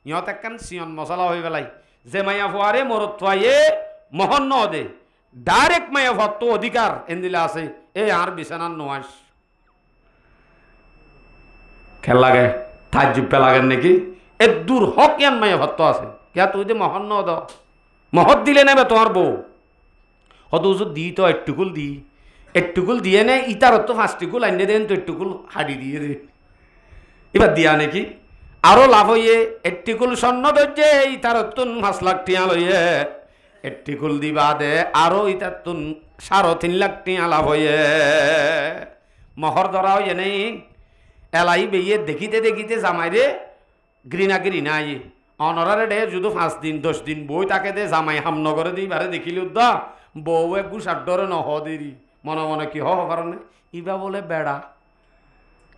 ইহঁত একখান চিয়ন মছলা হৈ পেলাই যে মায়া ফুয়ারে মরত ফুয়াইয়ে মহন ন দে ডাইরেক্ট মায়া ফুয়ার তো অধিকার এন্দিলে আছে এ আর বিছানার নোয়াস খেল লাগে তাজ্জুব লাগেন নাকি এ দূর হক ইয়ান মায়া ভত্ত আছে কে তুই যে মহন ন দ মহৎ দিলে নেবে তোমার বউ হত উজুর দি তো একটুকুল দিয়ে নে ইটার তো 5 আইনে দেন তো একটুকুল হাড়ি দিয়ে দে এবার দিয়া নাকি আরো লাভ হইয়ে একটুকুল স্বর্ণ ধরছে ইটার তো 5 লাখ টিয়া লইয়ে একটুকুল দিবা দে আরো ইটার তো 3.5 লাখ টিয়া লাভ হইয়ে মহর ধরা হইয়ে নেই এলাই বেয়ে দেখিতে জামাইরে ঘৃণা আই অনরারে ডে যদি 5 দিন 10 দিন বই তাকে দে জামাই হামনগরে দিই বারে দেখিলি উদ্দা বউ এক গুসার ডরে নহ দেরি মনে মনে কি হবার না ইবা বলে বেড়া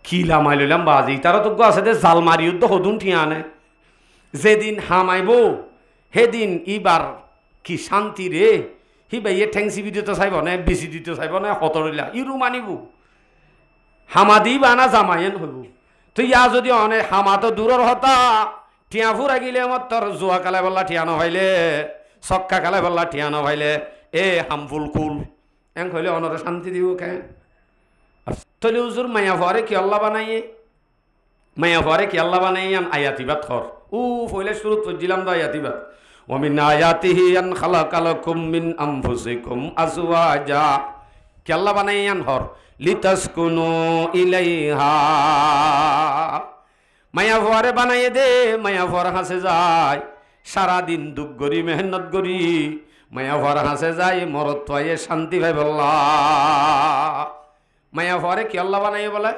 কি লামাই লইলাম বাজি তারা তো আছে দে জাল মারি উদ্দ হদুন ঠিয়ানে যেদিন হামাইব সেদিন ইবার কি শান্তি রে হি বাইয়ে ঠেংসি দিতে চাইব না বেশি দিতে চাইব না হতরিলা ইরু মানিব হামা দি বানা জামাইন হইব তো ইয়া যদি অনেক হামা তো দূরের হতা টিয়া ফুরা গিলে আমার তোর জোয়া কালে বললা ঠিয়া নভাইলে চক্কা কালে বললা ঠিয়া নভাইলে এ হামফুল কুল এং হইলে অনরে শান্তি দিব কে তলে উজুর মায়া ফুয়ারে কি আল্লাহ বানাইয়ে মায়া ফুয়ারে কি আল্লাহ বানাইয়ে আয়াতিবাদ খর ফইলে শুরু পড়ছিলাম তো আয়াতিবাদ ওমিন আয়াতিহি আন খালাকালাকুম মিন আনফুসিকুম আজওয়াজা কি আল্লাহ বানাইয়ান হর লিতাসকুনু ইলাইহা মায়া ফুয়ারে বানাইয়ে দে মায়া ফুয়ার হাসে যায় সারাদিন দুঃখ করি মেহনত করি মায়া ফুয়ার হাসে যায় মরত পাইয়ে শান্তি ভাই বললা মায়া ফুয়ারে কি আল্লাহ বানাইয়ে বলে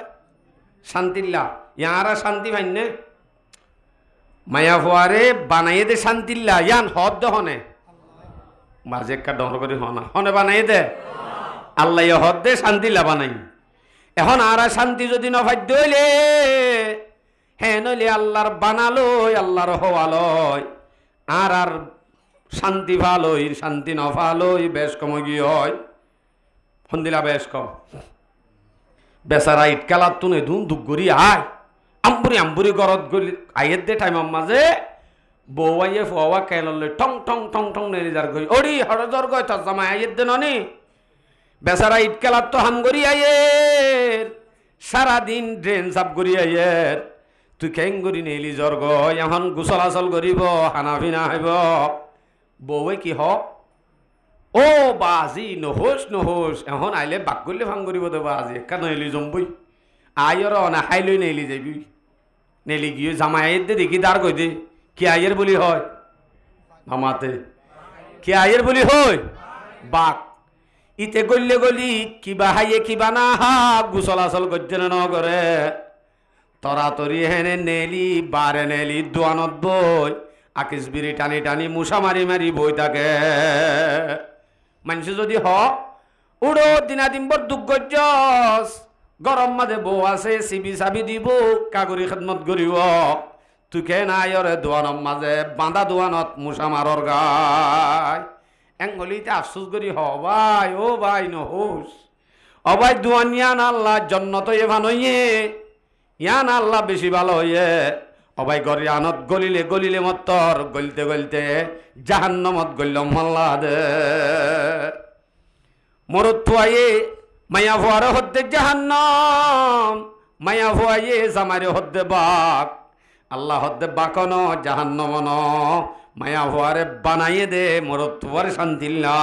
শান্তিল্লা ইয়ারা শান্তি ভাই নে মায়া ফুয়ারে বানাইয়ে দে শান্তিল্লা ইয়ান হদ দহনে মাঝে একটা ডর করে হনে বানাইয়ে দে আল্লাহ হদ দে শান্তিল্লা বানাই এখন আর শান্তি যদি নভাদ্য হইলে হ্যাঁ নইলে আল্লাহর বানালই আল্লাহর হওয়ালয় আর শান্তি ভালোই শান্তি নভালই বেশ কম গিয়ে হয় ফন্দিলা বেশ কম বেচারা ইটকালার তুনে ধুন দুঃখ করি আয় আম্বুরি গরত গলি আইয়ের দে টাইমের মাঝে বউ আইয়ে ফুয়া কেললে টং টং টং টং নেড়ে যার গই ওড়ি হরজর গয় তার জামাই আইয়ের দে ননি বেচারা ইটকালার তো হাম করি আইয়ের সারাদিন ড্রেন সাপ করি আইয়ের তুই কেং করি নেলি জ্বর গয় এখন গুসল আসল করিব হানাফিনা হইব বউয়ে কি হ ও বাজি নহোস এখন আইলে বাক করলে ভাঙ করিব তো বাজি একা নইলি জম্বই আইর না খাইলই নেলি যাবি নেলি গিয়ে জামাই আইয়ের দে দেখি দাঁড় কই দে কি আইয়ের বলি হয় মামাতে কি আইয়ের বলি হয় বাক ইতে গল্লে গলি কিবা হাইয়ে কিবা না হা গুসল আসল করছে না করে তরাতরি হেনে নেলি বারে নেলি দোয়ানত বই আকিস বিড়ি টানি টানি মুসা মারি বই থাকে মানুষ যদি হ উড়ো দিনা দিন বর দুঃখজস গরম মাঝে বউ আছে সিবি চাবি দিব কাগরি খেদমত করিব তুই কে নাই রে দোয়ানৰ মাঝে বাঁধা দোয়ানত মুসা মারর গায় এঙ্গলিতে আফসোস করি হ ভাই ও ভাই নহোস ও ভাই দোয়ান ইয়ান আল্লাহ জন্নত এভান হইয়ে ইয়ান আল্লাহ বেশি ভালো হইয়ে ও ভাই গরি আনত গলিলে মত্তর গলতে জাহান্নামত গল্ল মাল্লা দে মরত ফুয়াইয়ে মায়া ফুয়ারে হদ্দে জাহান্নাম মায়া ফুয়াইয়ে জামারে হদ্দে বাক আল্লাহ হদ্দে বাকন জাহান্নামন মায়া ফুয়ারে বানাইয়ে দে মরত ফুয়ারে শান্তিল্লা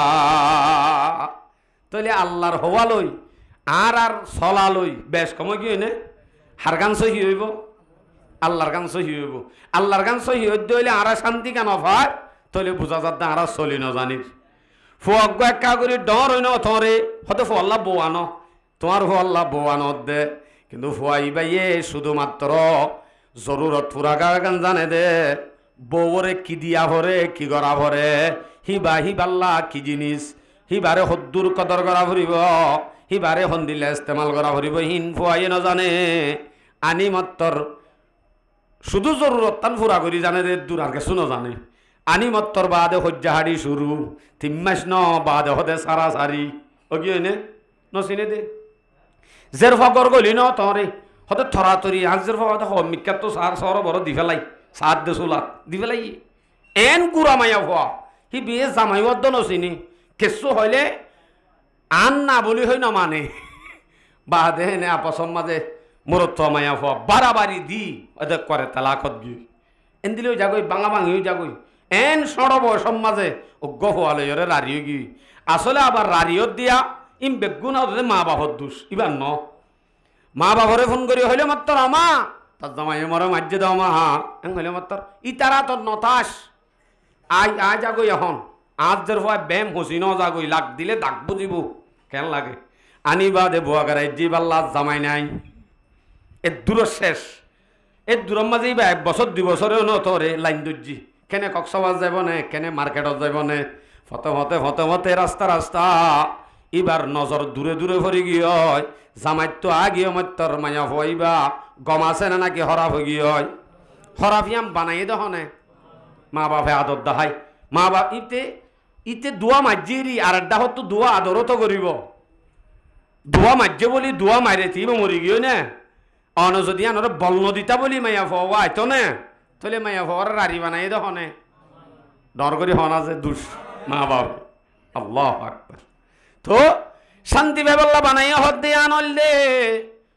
তাহলে আল্লাহর হওয়ালই আর চলালই বেশ কমে কি হইনে হার গান সহি হইব আল্লাহর গান সহি হইব আল্লাহর গান সহি হইতে হইলে আর শান্তি কেন ভাই তাহলে বুঝা যাতে আর চলি ন জানিস ফুয়াক একা করি ডর হইন থরে হতে ফুয়াল্লা বৌয়ানো তোমার ফুয়াল্লা বৌয়ানত দে কিন্তু ফুয়াই বাইয়ে শুধুমাত্র জরুরত ফুরা গান জানে দে বউরে কি দিয়া ভরে কি গড়া ভরে হিবাল্লা কি জিনিস হিবারে হদ্দুর কদর করা ভরিব হিবারে হন্দিলে ইস্তেমাল করা ভরিব হিন ফুয়াই নজানে আনি মাত্র শুধু জরুরত তান ফুরা করি জানে দে দূর আর কিছু নজানে আনি মত্তর বাদে হজ্জাহারি শুরু 3 মাস ন বাদে হতে সারা সারি ও কি হইনে নচিনে দে জের ফগর গলি ন তরে হতে থরাতরি আজ জের ফগর মিক্কাত তো সার সর বড় দি ফেলাই সাহায্য চুলাত দি পেলাই এন কুড়া মায়া ভুয়া সি বিয়ে জামাই বদ্ধ নচিনি কেঁচু হইলে আন না বলি হয় নমানে বাদে হেনে আপসম মাঝে মরত মায়া ভুয়া বাড়াবাড়ি দি ওদের করে তালাকত গিয়ে এন দিলেও যাগই বাঙা ভাঙিও যাগই এন সড়ব সমাজে অজ্ঞ হওয়ালে রাড়িও গিয়ে আসলে আবার রাড়িয়ত দিয়া ইম বেগুন মা বাপর দুষ ইবার ন মা বাপরে ফোন করি হইলে মাত্র আমা তার জামাই মরে মার্য দাও মা হা এন হইলে মাত্র ইতারা তোর নতাস আই আই যাগই এখন আজ দের ভয় ব্যায়াম হসি ন যাগই লাগ দিলে দাগ বুঝিব কেন লাগে আনিবা দে বুয়া গারাই জিবাল্লা জামাই নাই এর দূর শেষ এর দূরের মাঝেই বা 1 বছর 2 বছরেও ন তোরে লাইন দর্জি কেনে কক্সবাজার যাব নে কেনে মার্কেটত যাব নে ফতে ফতে রাস্তা রাস্তা এবার নজর দূরে দূরে ভরি গিয়ে জামাইত তো আগিয়ে মত্যর মায়া হইবা গম আছে না নাকি হরাফ হয়ে গিয়ে হরাফিয়াম বানাই দহনে মা বাপে আদর দাহাই মা বাপ ইতে দোয়া মার্জিরি আর একটা হতো দোয়া আদরও তো করিব দোয়া মার্জে বলি দোয়া মারে থিব মরি গিয়ে নে অন যদি আনর বল্ন দিতা বলি মায়া ফওয়া আইতো নে তাহলে মায়া ফওয়ার রাড়ি বানাই দহনে ডর করি হন আছে দুষ মা বাপ আল্লাহ আকবার তো শান্তি বেবল্লা বানাইয়া হদ দিয়ে আনলে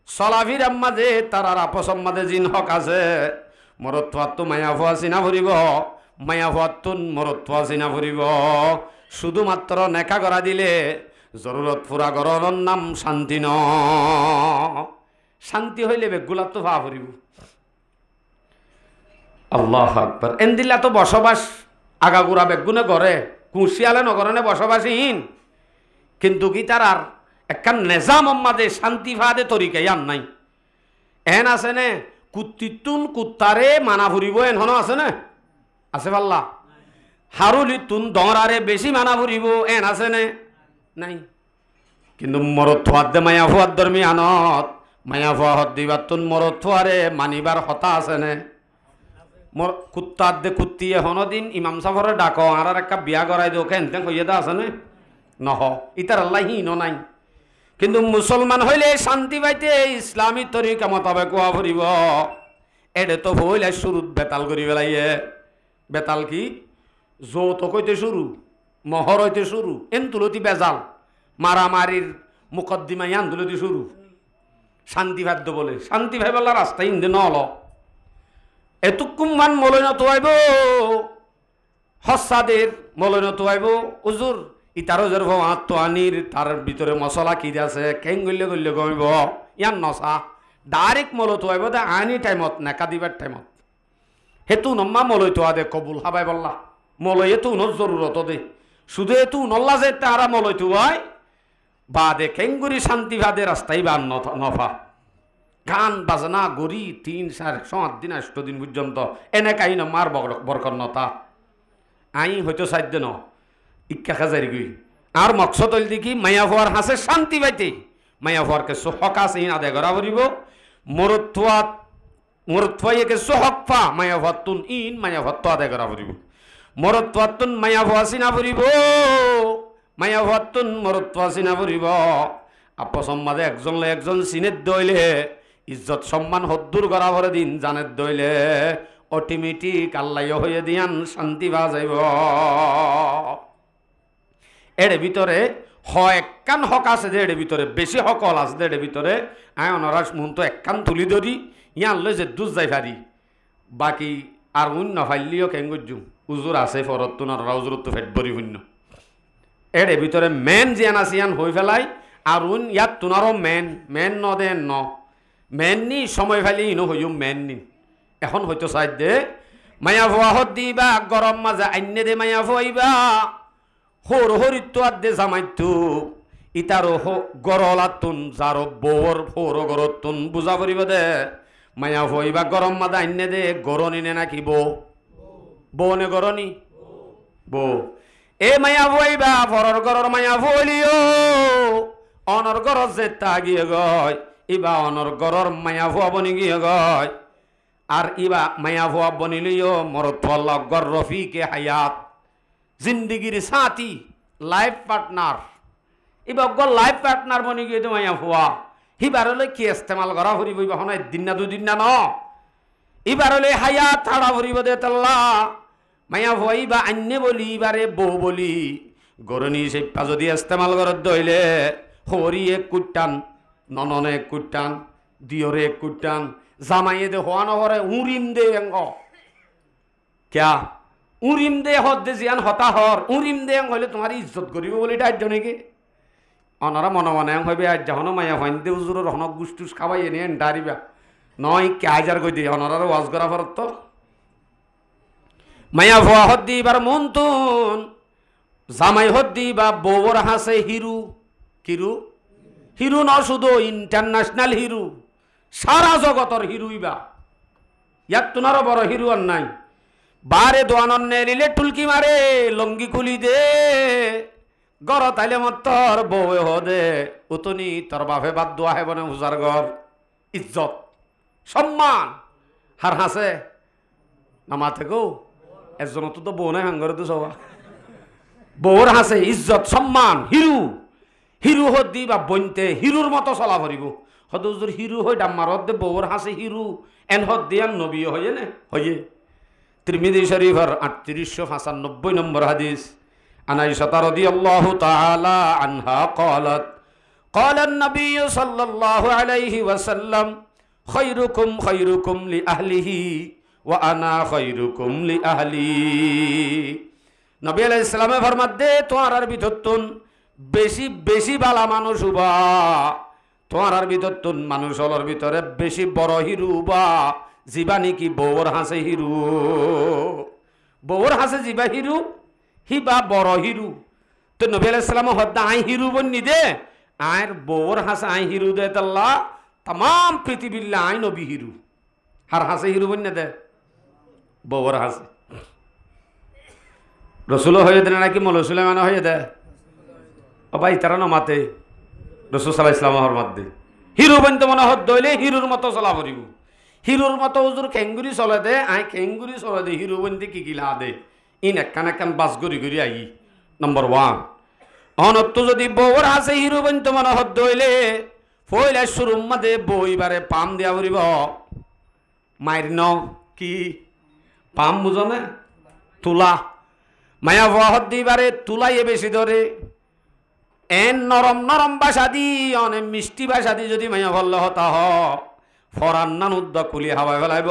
চলাফির আম্মাজে তারার আপসম মাঝে জিন হক আছে মরত্বাত মায়া ভুয়া চিনা ফুরিব মায়া ভুয়াতুন মরত্বা চিনা ফুরিব শুধুমাত্র নেকা করা দিলে জরুরত ফুরা গরর নাম শান্তি ন শান্তি হইলে বেগুলা তো ভা ফুরিব আল্লাহ আকবার এন দিলা তো বসবাস আগাগুড়া বেগুনে করে কুশিয়ালে নগরনে বসবাসীহীন কিন্তু কি তার আর একখান নেজাম মাঝে শান্তি ফাদে তরিকা ইয়ান নাই এন আছে নে কুত্তিতুন কুত্তারে মানা ফুরিব এন হন আছে নে আছে পাল্লা হারুলি তুন দরারে বেশি মানা ফুরিব এন আছে নে নাই কিন্তু মরত থোয়ার দে মায়া ফুয়ার ধর্মী আনত মায়া ফুয়া হত দিবার তুন মরত থোয়ারে মানিবার হতা আছে নে মোর কুত্তার দে কুত্তি এখনদিন ইমাম সাফরে ডাক আর একটা বিয়া করাই দিও কেন তেন কইয়ে দা আছে নে নহ ইতার আল্লাহ হিন নাই কিন্তু মুসলমান হইলে শান্তি পাইতে ইসলামী তরিকা মোতাবেক কোয়া ফুরিব এডে তো হইলে শুরুত বেতাল করি পেলাইয়ে বেতাল কি যৌত কইতে শুরু মহর হইতে শুরু এন তুলতি বেজাল মারামারির মুকদ্দিমা ইয়ান তুলতি শুরু শান্তি ভাদ্য বলে শান্তি ভাই বলার রাস্তা ইন্দে নল এতুকুম মান মলইন তোয়াইব হসাদের মলইন তোয়াইব উজুর ইতারো জের আনির তার ভিতরে মশলা কি আছে কেং গল্লে গল্লে গমিব ইয়ান নসা ডাইরেক্ট মলো তোয়াইব দে আনি টাইমত নেকা দিবার টাইমত হেতু নম্মা মলই তোয়া দে কবুল হাবাই বললা মলই এতু ন জরুরত দে শুধু এতু নল্লা যে তারা মলই তোয়াই বা দে কেঙ্গুরি শান্তি ভাদে রাস্তাই বা নফা গান বাজনা গড়ি 3-4 দিন 8 দিন পর্যন্ত এনে কাই ন মার বরকর নতা আই হয়তো সাধ্য ন ইক্কা খাজারি গই আর মকসদ হইল দেখি মায়া হওয়ার হাসে শান্তি পাইতে মায়া হওয়ারকে সোহক আছে আদায় করা পড়িব মরত্বাইকে সোহক পা মায়া ভাতুন ইন মায়া ভাত আদায় করা পড়িব মরত্বাতুন মায়া ভাসি না পড়িব মায়া ভাতুন মরত্বা চিনা পড়িব আপসম মাঝে একজন চিনের দইলে ইজ্জত সম্মান হদ্দুর করা ভরে দিন জানের দইলে অটোমেটিক আল্লাহ হয়ে দিয়ান শান্তি বাজাইব এর ভিতরে একখান হক আছে যে এর ভিতরে বেশি হকল আছে যে এর ভিতরে আয় অনরাস মন তো একখান তুলি ধরি ইয়ান লই যে দুজ যাই পারি বাকি আর অন্য ফাইলিও কেঙ্গুজুম উজুর আছে ফরতুন আর উজুরত ফেট ভরি শূন্য এর ভিতরে মেন জিয়ান আছে ইয়ান হয়ে ফেলাই আর ইয়াত তোনারও মেন ন দেন ন মেন নি সময় ফেলি ইনো হইম মেন নি এখন হয়তো চাই দে মায়া ভুয়াহত দিবা গরম মাজা আইনে দে মায়া ভুয়াইবা হর হরিত্ব আদে জামাইতু ইতারো গরলাতুন যারো বৌর ফোর গরতুন বুঝা পড়িব দে মায়া ভুয়াইবা গরম মাজা আইনে দে গরনি নে নাকি বৌ নে গরনি বৌ এ মায়া ভুয়াইবা ফরর গরর মায়া ভুয়ালিও অনর গরর যে তা গিয়ে গয় ইবা অনর গরর মায়া ভুয়া বনি গিয়ে গয় আর ইবা মায়া ভুয়া বনিলিও মরতওয়াল্লা গর রফিকে হায়াত জিন্দিগির সাথী লাইফ পার্টনার ইবা গর লাইফ পার্টনার বনি গিয়ে মায়া ভুয়া হিবারলে কি ইস্তেমাল করা ফুরিব ইবা হন 1 দিন না 2 দিন না ন এবার হলে হায়াত ছাড়া ভরিব দে তাল্লা মায়া ভয় বা আন্য বলি এবারে বউ বলি গরনি সেপা যদি ইস্তেমাল করত দইলে হরি এক কুটান নননে এক কুটান দিয়রে এক কুটান জামাইয়ে দে হওয়া নহরে উরিম দে এঙ্গ ক্যা উরিম দে হত দে জিয়ান হতা হর উরিম দে এং হইলে তোমার ইজ্জত করিব বলে এটা আজ নাকি অনারা মনে মনে এং হইবে আজ যখন মায়া হইন দে উজুরের হনক গুসটুস খাবাই এনে ডারিবা নয় কে হাজার কই দিয়ে অনারার ওয়াজ করা ফরত তো মায়া ভুয়া হত দি এবার মন তুন জামাই হত দি বা বউর হাসে হিরু কিরু হিরু ন শুধু ইন্টারন্যাশনাল হিরু সারা জগতর হিরু ইবা ইয়াত তোনারও বড় হিরু আর নাই বারে দোয়ানন্নে নিলে টুলকি মারে লঙ্গি খুলি দে গর তাইলে মতর বউ হদে উতনি তোর বাপে বাদ দোয়া হে বনে হুজার ঘর ইজ্জত সম্মান হার হাসে নামা থেকেও একজন তো বউ নাই হাঙ্গরে তো সবা বউর হাসে ইজ্জত সম্মান হিরু হিরু হত দি বা বইনতে হিরুর মতো চলা ভরিব হদুজুর হিরু হই ডাম্মারত দে বউর হাসে হিরু এন হদ দিয়ান নবী হয়ে নে হয়ে তিরমিজি শরীফের 3895 নম্বর হাদিস আনাইশা রাদিয়াল্লাহু তাআলা আনহা قالت قال النبي صلى الله عليه وسلم خيركم خيركم لأهله وأنا خيركم لأهلي নবী আলাইহিস সালামে ফরমাত দে তোমার ভিতরতুন বেশি বেশি বালা মানুষ হবা তোমার ভিতরতুন মানুষ হলর ভিতরে বেশি বড় হিরু বা জিবা নাকি বউর হাসে হিরু বউর হাসে জিবা হিরু হিবা বড় হিরু তো নবী আলাইহিস সালাম হদ্দা আই হিরু বন্নি দে আয়ের বউর হাসে আই হিরু দে তাল্লা तमाम পৃথিবীর আই নবী হিরু হার হাসে হিরু বন্নি দে বউর হাসে রসুল হয়ে দে নাকি মৌলা সুলাইমান হয়ে দে ও ভাই তারা না মাতে রসুল সাল্লাল্লাহু আলাইহি ওয়াসাল্লাম হরমাত দে হিরু বনতে মনে হদ দইলে হিরুর মতো চলা পড়িব হিরুর মতো হুজুর খেঙ্গুরি চলে দে আই খেঙ্গুরি চলে দে হিরু বনতে কি গিলা দে ইন একখান বাস গড়ি গড়ি আই নম্বর 1 অনত্ব যদি বউর হাসে হিরু বনতে মনে হদ দইলে ফইলা শুরুর মধ্যে বইবারে পাম দিয়া পড়িব মাইর ন কি পাম বুঝো না তুলা মায়া বহদ দিবারে তুলাইয়ে বেশি ধরে এন নরম নরম ভাষা দি অনেক মিষ্টি ভাষা দি যদি মায়া বললে হতা হ ফরান্নান উদ্দ কুলি হাওয়াই ফেলাইব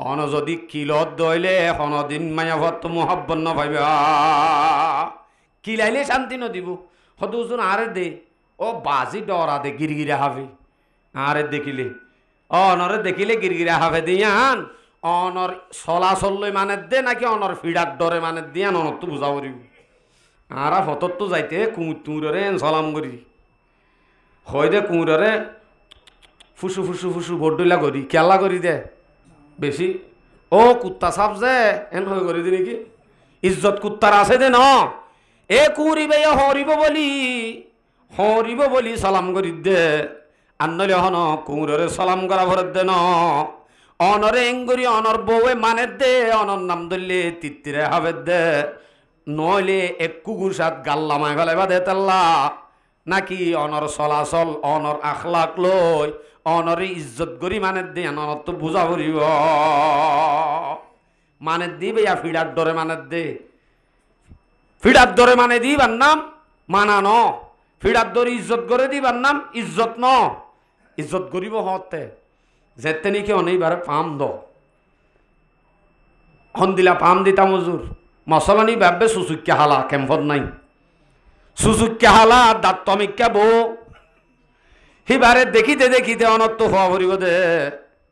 অন যদি কিলত দইলে দিন মায়া ভত মোহাব্বত ন পাইবে কিলাইলে শান্তি নদিব হদুজন আরে দে ও বাজি ডরা দে গিরগিরা হবে আরে দেখিলে অনরে দেখিলে গিরগিরা হবে দিয়ান অনর চলাচল লই মানে দে নাকি অনর ফিডার ডরে মানে দিয়ান অনর তো বুঝা করিব আরা ফতর তো যাইতে কুঁড়রে সলাম করি হয় দে কুঁড়রে ফুসু ফুসু ফুসু বড্ডলা করি কেলা করি দে বেশি ও কুত্তা সাপ যে এন হয়ে করি দি নাকি ইজ্জত কুত্তার আছে দে ন এ কুঁড়িবে হরিব বলি সালাম করি দে আনলে হন কুঁড়রে সালাম করা ভরত দে ন অনরে এঙ্গুরি অনর বউয়ে মানে দে অনর নাম ধরলে তিত্তিরে হবে দে নইলে এক কুকুর সাত গাল্লামায় ফেলাইবা দে তাল্লা নাকি অনর চলাচল অনর আখলাক লই অনরে ইজ্জত করি মানে দে অনর তো বুঝা পড়িব মানে দিবে ইয়া ফিডার ডরে মানে দে ফিডার ডরে মানে দিবার নাম মানা ন ফিডার ডরে ইজ্জত করে দিবার নাম ইজ্জত ন ইজ্জত করিব হতে যেতে নাকি অনেকবারে পাম দ হন দিলা পাম দিতা মজুর মশলানি ভাববে সুচুক্যা হালা কেম্পত নাই সুচুক্যা হালা দাঁত তমিক্যা বো সিবারে দেখিতে অনত্ত হওয়া ভরিব দে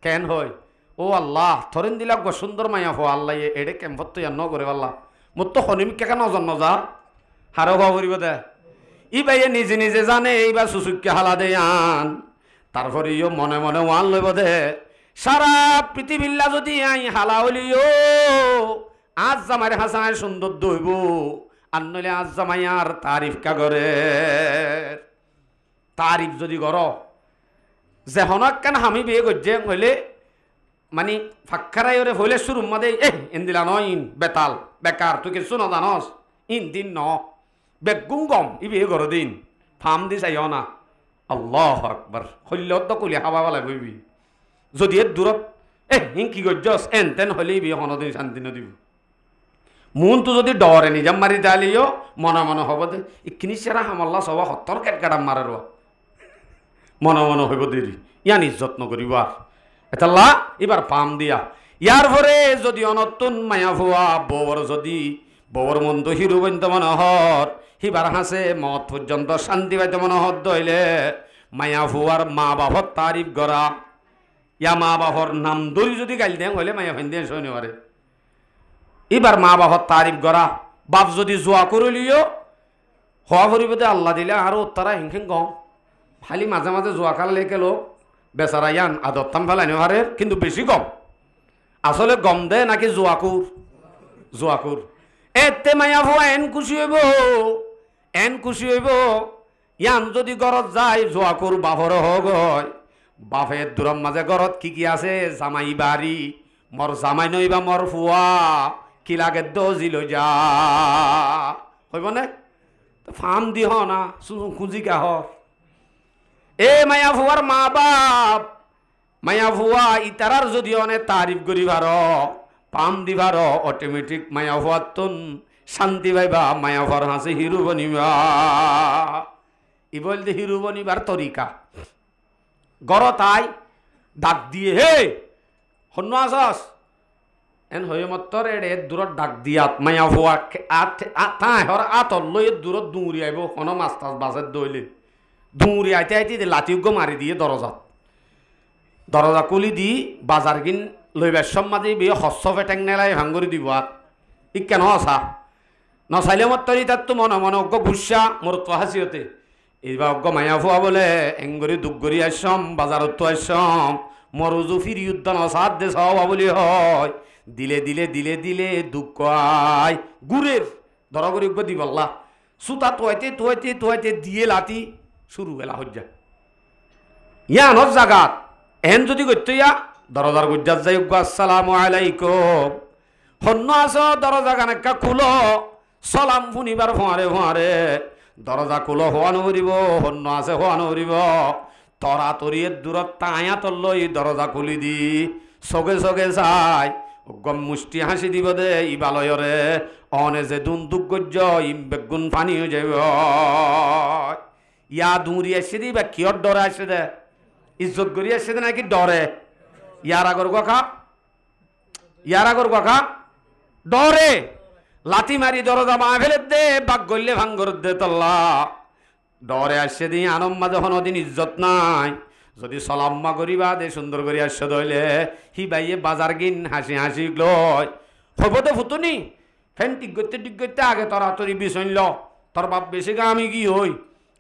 কেন হয় ও আল্লাহ থরেন দিলা সুন্দর মাইয়া হো আল্লাহ এডে কেম্পত তো ন করে আল্লাহ মোর তো হনিমিক্যা কেন নজন নজা হারো হওয়া ভরিব দে ই বাইয়ে নিজে নিজে জানে এইবার সুচুক্যা হালা দে আন তারপরে ইও মনে মনে ওয়ান লইব দে সারা পৃথিবীল্লা যদি আই হালা হলিও আজ জামাইয়ের হাসায় সুন্দর দইব আর নইলে আজ জামাইয়ার তারিফ কাগরে তারিফ যদি কর যে হনক কেন আমি বিয়ে করছে হইলে মানে ফাক্কারাই ওরে হইলে শুরুর মধ্যে ইন্দিলা ন ইন বেতাল বেকার তুই কিছু ন জানস ইন দিন ন বেগুম গম ই বিয়ে করো দিন ফার্ম দি চাইও না আল্লাহ আকবার হইলত কুলি হাওয়া বলা বইবি যদি এর দূরত কি গজ্জস এন তেন হলেই বিয়ে কোনোদিন শান্তি নদিব মন তো যদি ডরে নিজাম মারি দালিও মনে মনে হব দে ইখিনি সেরা হামল্লা সব সত্তর কেটকাটাম মারে র মনে মনে হইব দেরি ইয়ান ইজ্জত নকরিব আর এতাল্লা এবার পাম দিয়া ইয়ার পরে যদি অনতুন মায়া ভুয়া বউর যদি বউর মন্দ হিরু বইতে মনে হর হিবার হাসে মত পর্যন্ত শান্তি পাইতে মনে হত দইলে মায়া ভুয়ার মা বাপর তারিফ করা ইয়া মা বাপর নাম ধরি যদি গাইল দেন হইলে মায়া ফাইন দেন শোনে পারে এবার মা বাপর তারিফ করা বাপ যদি জোয়া করলিও হওয়া ভরিবতে আল্লাহ দিলে আরো তারা হিংখিং গম খালি মাঝে মাঝে জোয়া খালা লেকে লোক বেচারা ইয়ান আদত্তাম ফেলাইনি পারে কিন্তু বেশি কম আসলে গম দে নাকি জোয়াকুর এতে মায়া ভুয়া এন খুশি হইব ইয়ান যদি গরত যায় জোয়াকুর বাপর হগ হয় বাপের দূরম মাঝে গরত কি আছে জামাই বাড়ি মর জামাই নইবা মর ফুয়া কি লাগে দজিল যা হইব না ফার্ম দিহ না খুঁজি কাহর এ মায়া ভুয়ার মা বাপ মায়া ভুয়া ইতারার যদি অনেক তারিফ করিবার পাম দিবার অটোমেটিক মায়া ভুয়ার তুন শান্তি পাইবা মায়া ভুয়ার হাসে হিরু বনিবা ই বলতে হিরু বনিবার তরিকা গড় তাই ডাক দিয়ে হে হন্য আসস এন হয়ে মত্তর এড়ে দূরত ডাক দিয়াত মায়া ভুয়া তাই হর আতর লই দূরত দৌড়ি আইব কোনো মাছ টাছ বাসের দইলে দৌড়ি আইতে আইতে লাঠিউগ্য মারি দিয়ে দরজা কুলি দি বাজার কিন লইবার সম্মাদি বিয়ে হস্য ফেটেং নেলাই ভাঙ্গুরি দিব আর ই কেন আসা নচাইলে মত্তরি তার তো মনে মনে অজ্ঞ ঘুষা মোর তো হাসিওতে এইবার অজ্ঞ মায়া ভুয়া বলে এঙ্গরি দুগ্গরি আসম বাজারত তো আসম মরুজু ফিরি উদ্যান অসাদ দে সবা বলি হয় দিলে দিলে দিলে দিলে দুঃখ আয় গুড়ের ধরাগরি দি বললা সুতা তোয়াইতে দিয়ে লাতি শুরু গেলা হজ্জা ইয়ানোর জাগাত এন যদি করতে ইয়া দরজার গুজ্জাত যাই আসসালামু আলাইকুম হন্য আস দরজা কানেকা খুলো সালাম শুনিবার ফোঁয়ারে দরজা খুলো হওয়া নরিব হন্য আছে হওয়া নরিব তরা তরিয়ের দূরত তাঁয়া তল্লই দরজা খুলি দি সগে চাই গম মুষ্টি হাসি দিব দে ইবালয়রে অনে যে দুন দুগ্গজ্য ইম বেগুন পানি হয়ে যাব ইয়া দূরি আসে দি বা কিয়র ডরে আসে দে ইজ্জত করি আসে দে নাকি ডরে ইয়ার আগর কথা ডরে লাথি মারি দরজা মা ফেলে দে বাক গল্লে ভাঙ্গর দে তল্লা ডরে আসে দি আনম মাঝে হনদিন ইজ্জত নাই যদি সলাম্মা করিবা দে সুন্দর করে আসছে দইলে হি বাইয়ে বাজার গিন হাসি লয় হব তো ফুতুনি ফেন টিক করতে আগে তরাতরি বিষইল তোর বাপ বেশি গা আমি কি হই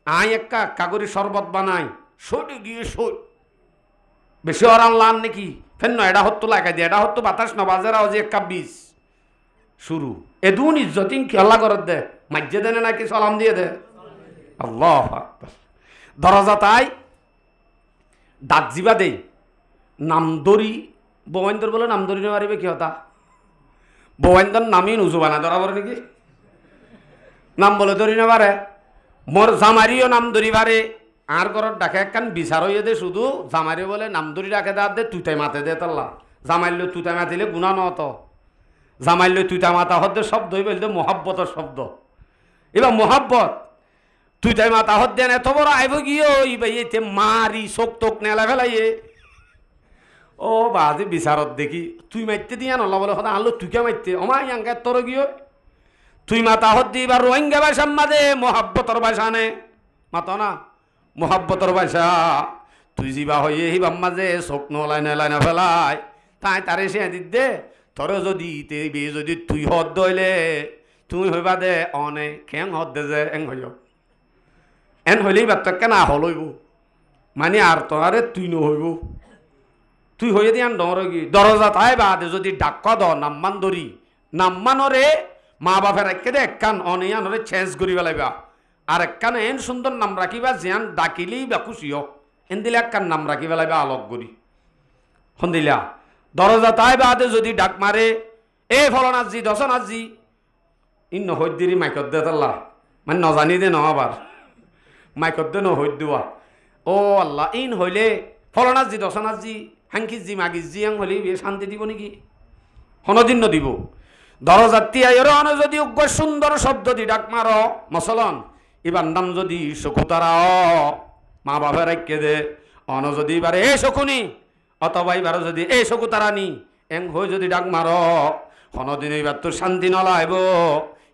আই এক্কা করে শরবত বানাই সইটে গিয়ে সই বেশি অরান লান নাকি ফেন এটা হতো লাগাই দিয়ে এটা হতো বাতাস ন বাজারাও যে এক্কা বিষ শুরু এদুন ইজ্জতিন খেলা করে দে মাজ্জে দেনে নাকি সালাম দিয়ে দে আল্লাহ দরজা তাই ডাক জিবা দেই নামদরি বৌয়েন্দর বলে নামদরি না মারিবে কি হতা বৌয়েন্দর নামই নুজুবানা ধরা পড়ে নাকি নাম বলে ধরি না পারে মোর জামারিও নাম ধরি পারে আর ঘরত ডাকে একখান বিচার হইয়ে দে শুধু জামারি বলে নাম ধরি ডাকে দে তুইটাই মাতে দে তাল্লা জামাইল তুইটাই মাতিলে গুণা নত জামাইল তুইটা মাতা হদ্দে শব্দ বলতে মহাব্বতের শব্দ এবার মহাব্বত তুইটাই মাতা হদ দেন এত বড় আইব গিয়ে এতে মারি চোখ টোক নেলা ফেলাইয়ে ও বাজে বিচারত দেখি তুই মারতে দিয়া নলা বলে সদা আনলো তুই কে মারতে অমা ইয়াঙ্গার তোর গিয়ে তুই মাতা হদ দি এবার রোহিঙ্গা ভাষা মাদে মহাব্বতর ভাষা নে মাত না মহাব্বতর ভাষা তুই যিবা হইয়ে হিবাম মাঝে চোখ নলাই না ফেলাই তাই তারে সে দিত দে তোর যদি তুই হদ দইলে তুই হইবা দে অনে খেং হদ দে যে এং হইব এন হইলেই বাচ্চাকে না হলইব মানে আর তো আরে তুই নহইব তুই হয়ে দি আন ডর কি দরজা তাই বাদে যদি ডাক দ নাম্মান ধরি নাম্মানরে মা বাপের একে দে একখান অনিয়ানরে চেঞ্জ করি পেলাইবা আর একখান এন সুন্দর নাম রাখিবা যেন ডাকিলেই বা খুশিও এন দিলে একখান নাম রাখি পেলাইবা আলোক করি সন্দিলা দরজা তাই বাদে যদি ডাক মারে এ ফলনাজি দশনাজি ইন নহদ্দিরি মাইকত দে তাল্লা মানে নজানি দে নহবার মাইকত দে নহদ দেওয়া ও আল্লাহ ইন হইলে ফলনাজি দশনাজি হাঙ্কি জিয়াং হলি শান্তি দিব নাকি হনদিন দিব দরজাতি আইর যদি উগ্র সুন্দর শব্দ দি ডাক মার মসলন এবার নাম যদি শকুতারা মা বাবা রাখকে দে অন যদি এবারে এ শকুনি অথবা এবার যদি এ শকুতারা নি এং হয়ে যদি ডাক মার হনদিন এবার তোর শান্তি নলাইব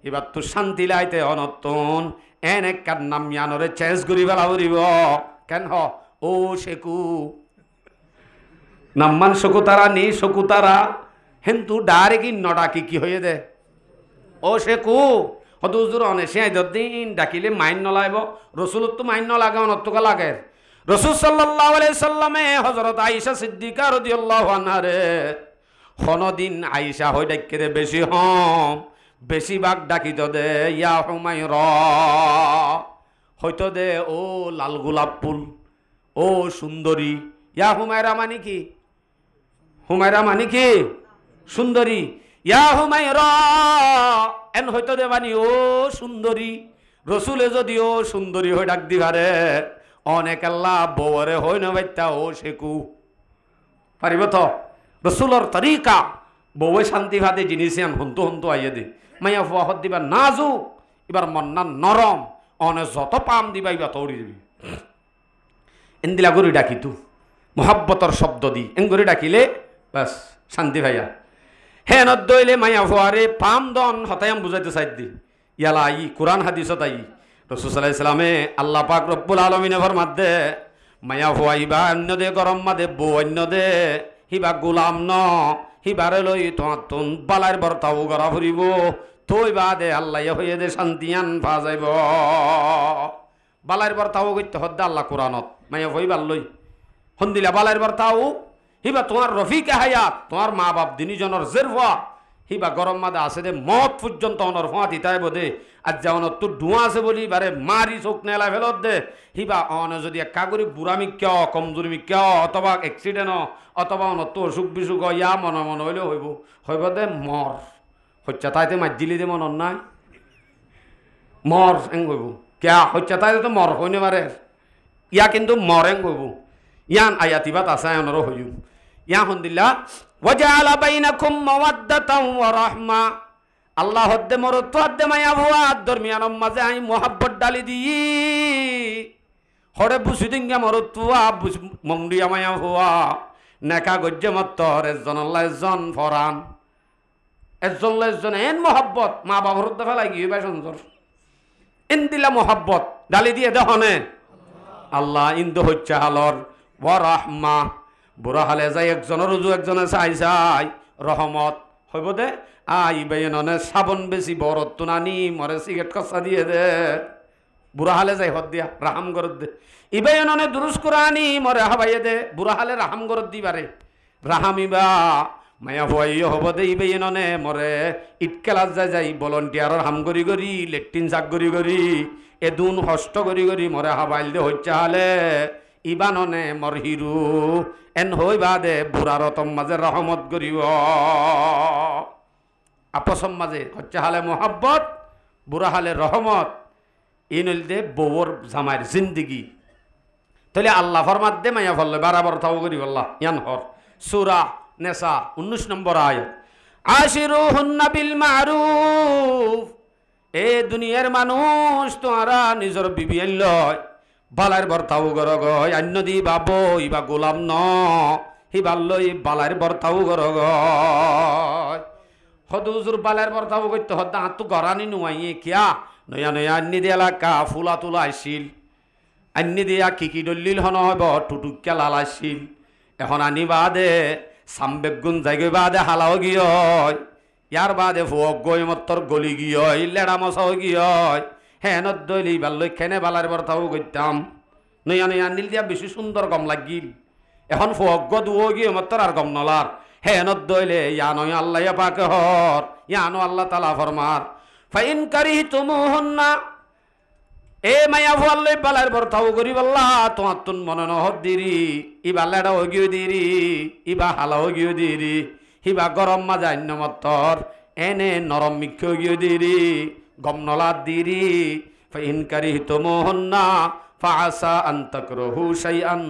এবার তোর শান্তি লাইতে অনতন এন এক কার নাম ইয়ানরে চেঞ্জ করি বেলা উড়িব কেন ও শেকু নাম্মান শকুতারা নি শকুতারা হেন্তু ডাইরেক্ট নডাকি কি হয়ে দে ও শেকু হদুজুর অনে সে দিন ডাকিলে মাইন নলাইব রসুলত তো মাইন নলাগে অনত্তকা লাগে রসুল সাল্লাল্লাহু আলাইহি সাল্লামে হযরত আয়েশা সিদ্দিকা রাদিয়াল্লাহু আনহা রে হনদিন আয়েশা হই ডাকে দে বেশি হম বেশিরভাগ ডাকিত দে ইয়া হুমায়রা হয়তো দে ও লাল গোলাপ ফুল ও সুন্দরী ইয়া হুমায়রা মানে কি হুমায়রা মানে কি সুন্দরী ইয়া হুমায়রা এন হয়তো দে মানে ও সুন্দরী রসুলে যদি ও সুন্দরী হয়ে ডাক দিবারে অনেক আল্লাহ বউরে হই না বাইতা ও শেকু পারিব তো রসুলর তরিকা বউয়ে শান্তি ভাতে জিনিস আন হন্তু হন্তু আইয়ে দে মাইয়া ফুয়া হত দিবা নাজুক এবার মন্না নরম অনে যত পাম দিবা ইবা তৌড়ি দিবি এন্দিলা গরি ডাকি তু মোহাব্বতর শব্দ দি এন গরি ডাকিলে বাস শান্তি ভাইয়া হে নদ্দইলে মাইয়া ফুয়ারে পাম দন হতায়াম বুঝাইতে চাই দি ইয়ালা আই কোরআন হাদিসত আই রসুল সাল্লাল্লাহু আলাইহি সাল্লামে আল্লাহ পাক রব্বুল আলামিনে ফরমাত দে মাইয়া ফুয়া ইবা অন্য দে গরম মাদে বউ অন্য দে হিবা গোলাম ন হিবারে লই তুন বালার বর্তাও গড়া ফুরিব তৈ বাদে আল্লাহ হয়ে দে শান্তিয়ান পা যাইব বালার বর্তাও করতে হদ্দা আল্লাহ কোরআনত মাইয়া হইবার লই হন্দিলা বালার বর্তাও হিবা তোমার রফিকে হায়াত তোমার মা বাপ দিনীজনের জেরফা হিবা গরম মাদে আছে দে মত পর্যন্ত অনর ফোঁয়া দিতাই বোধে আর যেমন তোর ধোঁয়া আছে বলি বারে মারি চোখ নেলা ফেলত দে হিবা অন যদি এক কাগরি বুড়ামি কিয় কমজোরি কিয় অথবা এক্সিডেন্ট অথবা অন তোর অসুখ বিসুখ ইয়া মন মন হইলেও হইব দে মর হচ্ছে তাইতে মার দিলি দে মন নাই মর এং হইব কিয়া হচ্ছে তাই তো মর হইনে পারে ইয়া কিন্তু মর এং হইব ইয়ান আয়াতিবাত আছে অনরও হইব ইয়া হন্দিল্লা ওয়াজআলা বাইনাকুম মাওয়াদ্দাতাও ওয়া রাহমা আল্লাহ হদ্দে মরত হদ্দে মায়া ভুয়া দরমিয়ানম মাঝে আই মোহাব্বত ডালি দি হরে বুঝি দিঙ্গা মরত মংডিয়া মায়া ভুয়া নেকা গজ্জে মত্তর এজন আল্লাহ এজন ফরান এজন এন মোহাব্বত মা বাবার দেখা লাগি ভাই সুন্দর এন দিলা মোহাব্বত ডালি দিয়ে দেখনে আল্লাহ ইন্দু হচ্ছে হালর ওয়া রাহমা বুড়া হালে যাই একজনের রুজু একজনে চাই রহমত হইব দে আই বেয়ননে সাবন বেশি বরত তো নানি মরে সিগারেট কষা দিয়ে দে বুড়া হালে যাই হদ দিয়া রাহাম গরত দে ইবেয়ননে দুরুস কুরানি মরে হাবাইয়ে দে বুড়া হালে রাহাম গরত দিবারে রাহামিবা মায়া ভয় হব দে ইবেয়ননে মরে ইটকেলাস যাই ভলন্টিয়ারর হাম গরি লেট্রিন জাক গরি এদুন হষ্ট গরি মরে হাবাইল দে হচ্ছে হালে ইবাননে মর হিরু এন হইবা দে বুড়া রতম মাঝে রহমত গরিব আপসম মাঝে হচ্ছে হালে মোহাব্বত বুড়া হালে রহমত ইনল দে বউর জামাইর জিন্দিগি তাহলে আল্লাহ ফরমাত দে মাইয়া ফললে বারাবার থাও গরিব আল্লাহ ইয়ান হর সূরা নেসা 19 নম্বর আয়াত আশিরুহুন্না বিল মারুফ এ দুনিয়ার মানুষ তোমরা নিজের বিবি লয় বালার বর্তাও গর গয় অন্য দি বাবো ইবা গোলাম ন হিবার লই বালার বর্তাও গর গয় হদুজুর বালার বর্তাও করতে হদ্দা হাত তো গরানি নুয়াইয়ে কিয়া নয়া নয়া আন্নি দিয়া এলাকা ফুলা তোলা আসিল আন্নি দিয়া কিকি ডল্লিল হন হব টুটুকিয়া লাল আসিল এখন আনি বাদে সামবেগুন যাইগে বাদে হালাও গিয় ইয়ার বাদে ফুয়ক গই মত্তর গলি গিয় লেড়া মশাও গিয় হ্যাঁ নদলি বাল্য খেনে বালার বর্তাও করতাম নয়া নয়া আনিল দিয়া বেশি সুন্দর গম লাগিল এখন ফুয়ক দুও গিয়ে মত্তর আর গম নলার হ্যাঁ নদলে ইয়ানো আল্লাহ পাকে হর ইয়ানো আল্লাহ তালা ফরমার ফাইন কারিহতুমুহুন্না এ মায়া ফুয়াল্লে বালার বর্তাও করি বল্লা তোমার তুন মনে নহর দিরি ইবা লেড়া গিয়ে দিরি ইবা হালাও গিয়ে দিরি হিবা গরম মাজা অন্য মত্তর এনে নরম মিক্ষ গিয়ে দিরি গম নলার দিরি ফাইন কারিহতুমুহুন্না ফাআসা আন তাকরাহু শাইআন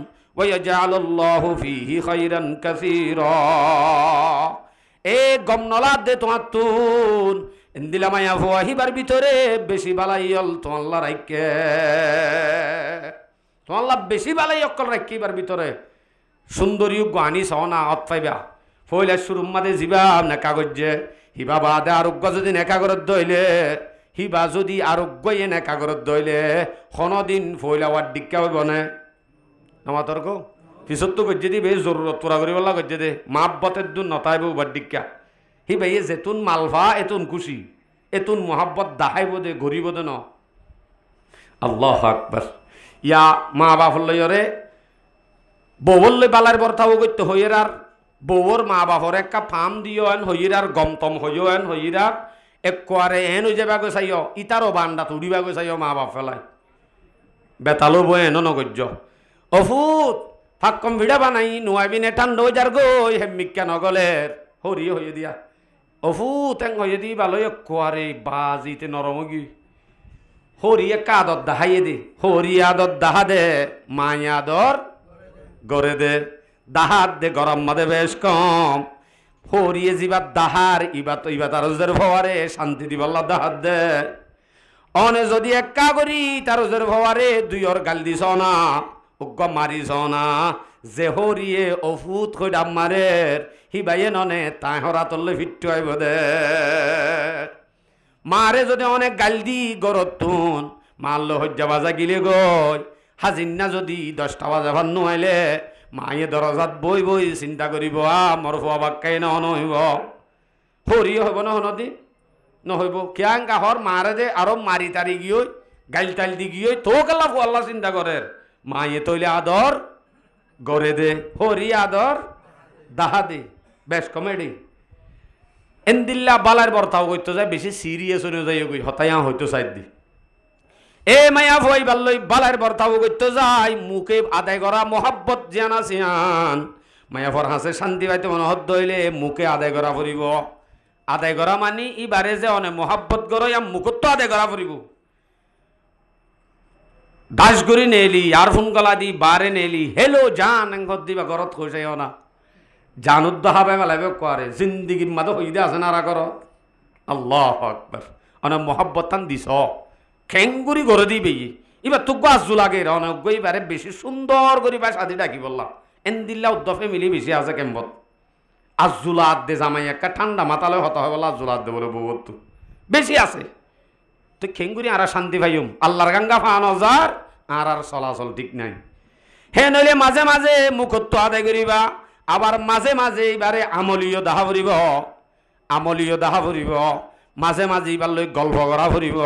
ওয়াজআলুল্লাহু ফীহি খায়রান কাসীরা। এ গমনলা দে তোমার তুন ইন্দিলা মায়া ফুয়াহিবার ভিতরে বেশি বালাই হল তোমাল্লা রাইকে, তোমাল্লা বেশি বালাই অকল রাখিবার ভিতরে সুন্দরী গানি সনা অত পাইবা ফইলা শুরুম মাদে যাবা না কাগজে হিবা বাদে আরোগ্য যদি নেকাগরত দইলে হিবা যদি আরোগ্যয়ে নেকাগরত দইলে কোনদিন ফইলা ওয়ার ডিক্কা হইব না আমার তর্ক পিছত তো গজ্জে দিবে জরুরত পুরা করি বলা গজ্জে দে মাহবতের দুন নতাইব ওয়ার ডিক্কা হিবা ইয়ে যেতুন মালভা এতুন খুশি এতুন মোহাব্বত দাহাইব দে ঘুরিব দে ন। আল্লাহু আকবার। ইয়া মা বাপর লইরে বউল বালার বর্তাও করতে হইয়ের আর বউর মা বাপর একটা ফার্ম দিও এন হইয়ের আর গমতম হইও এন হইয়ের আর একোয়ারে এন হয়ে যাবা গো চাইও ইতারও বান্ডা তুড়িবা গো চাইও মা বাপ ফেলাই বেতালো বই এন নগজ্য অফুত ফাঁক কম ভিড়া বানাই নোয়াবিন এটান নই যার গই হেমিকা নগলের হরি হইয়ে দিয়া অফুত এং হইয়ে দি ভালো একোয়ারে বাজিতে নরমগি হরি একা আদর দাহাইয়ে দে হরি আদর দাহা দে মাই আদর গড়ে দে দাহার দে গরম মাদে বেশ কম হরিয়ে যাবার দাহার ইবা তো ইবা তার ওজের ভবারে শান্তি দিবাল্লা দাহার দে অনে যদি একা করি তার ওজের ভবারে দুইর গাল দিছ না উগ্গ মারিছ না যে হরিয়ে অফুত কই ডাম মারের হিবাইয়ে ননে তাই হরা তল্লে ফিট্টু আইব দে মারে যদি অনেক গাল দি গরত তুন মারলো হজ্জা বাজা গিলে গই হাজিন্না যদি 10টা বাজা ভান নোয়াইলে মায়ে দরজাত বই বই চিন্তা করিব আমার ফুয়া বাক্কাই নহইব হরিও হইব নহদি নহইব কিয়াং কাহর মারে দে আরো মারি তারি গিয়ে গাইল টাইল দি গিয়ে তো কেলা ফুয়াল্লা চিন্তা করে মায়ে তৈলে আদর গড়ে দে হরি আদর দাহা দে বেশ কমেডি এন্দিল্লা বালার বর্তাও করতে যায় বেশি সিরিয়াস হয়ে যায় গই হতাইয়া হইতো সাইড দি এ মায়া ভয় বাল্লই বালার বর্তাও করতে যায় মুখে আদায় করা মোহাব্বত জানা সিয়ান মায়া ফর হাসে শান্তি পাইতে মনে হত দইলে মুখে আদায় করা পড়িব আদায় করা মানি ইবারে যে অনেক মোহাব্বত করো ইয়া মুখত তো আদায় করা পড়িব দাস করি নেলি আর ফোন কলা দি বারে নেলি হেলো জান ঘর দিবা ঘরত খোঁজাইও না জানুদ্দ হাবে মেলাবে করে জিন্দিগির মাঝে হইদে আছে নারা কর আল্লাহু আকবার অনেক মোহাব্বত টান দিছ খেঙ্গুরি করে দিবে এবার তো গাছু লাগে অনেক এবারে বেশি সুন্দর করি বা সাথে ডাকি বললাম এনদিল্লা উদ্দফে মিলি বেশি আছে কেম্বত আজুলাদ দে জামাই একটা ঠান্ডা মাতালে হতা হয় বলে আজুলাদ দে বলে বহুত বেশি আছে তো খেঙ্গুরি আর শান্তি ভাইম আল্লাহর গাঙ্গা ফান হাজার আর চলাচল ঠিক নাই হে নইলে মাঝে মাঝে মুখত্ব আদায় করিবা আবার মাঝে মাঝে এবারে আমলীয় দাহা ফুরিব আমলীয় দাহা ফুরিব মাঝে মাঝে এবার লই গল্প করা ফুরিব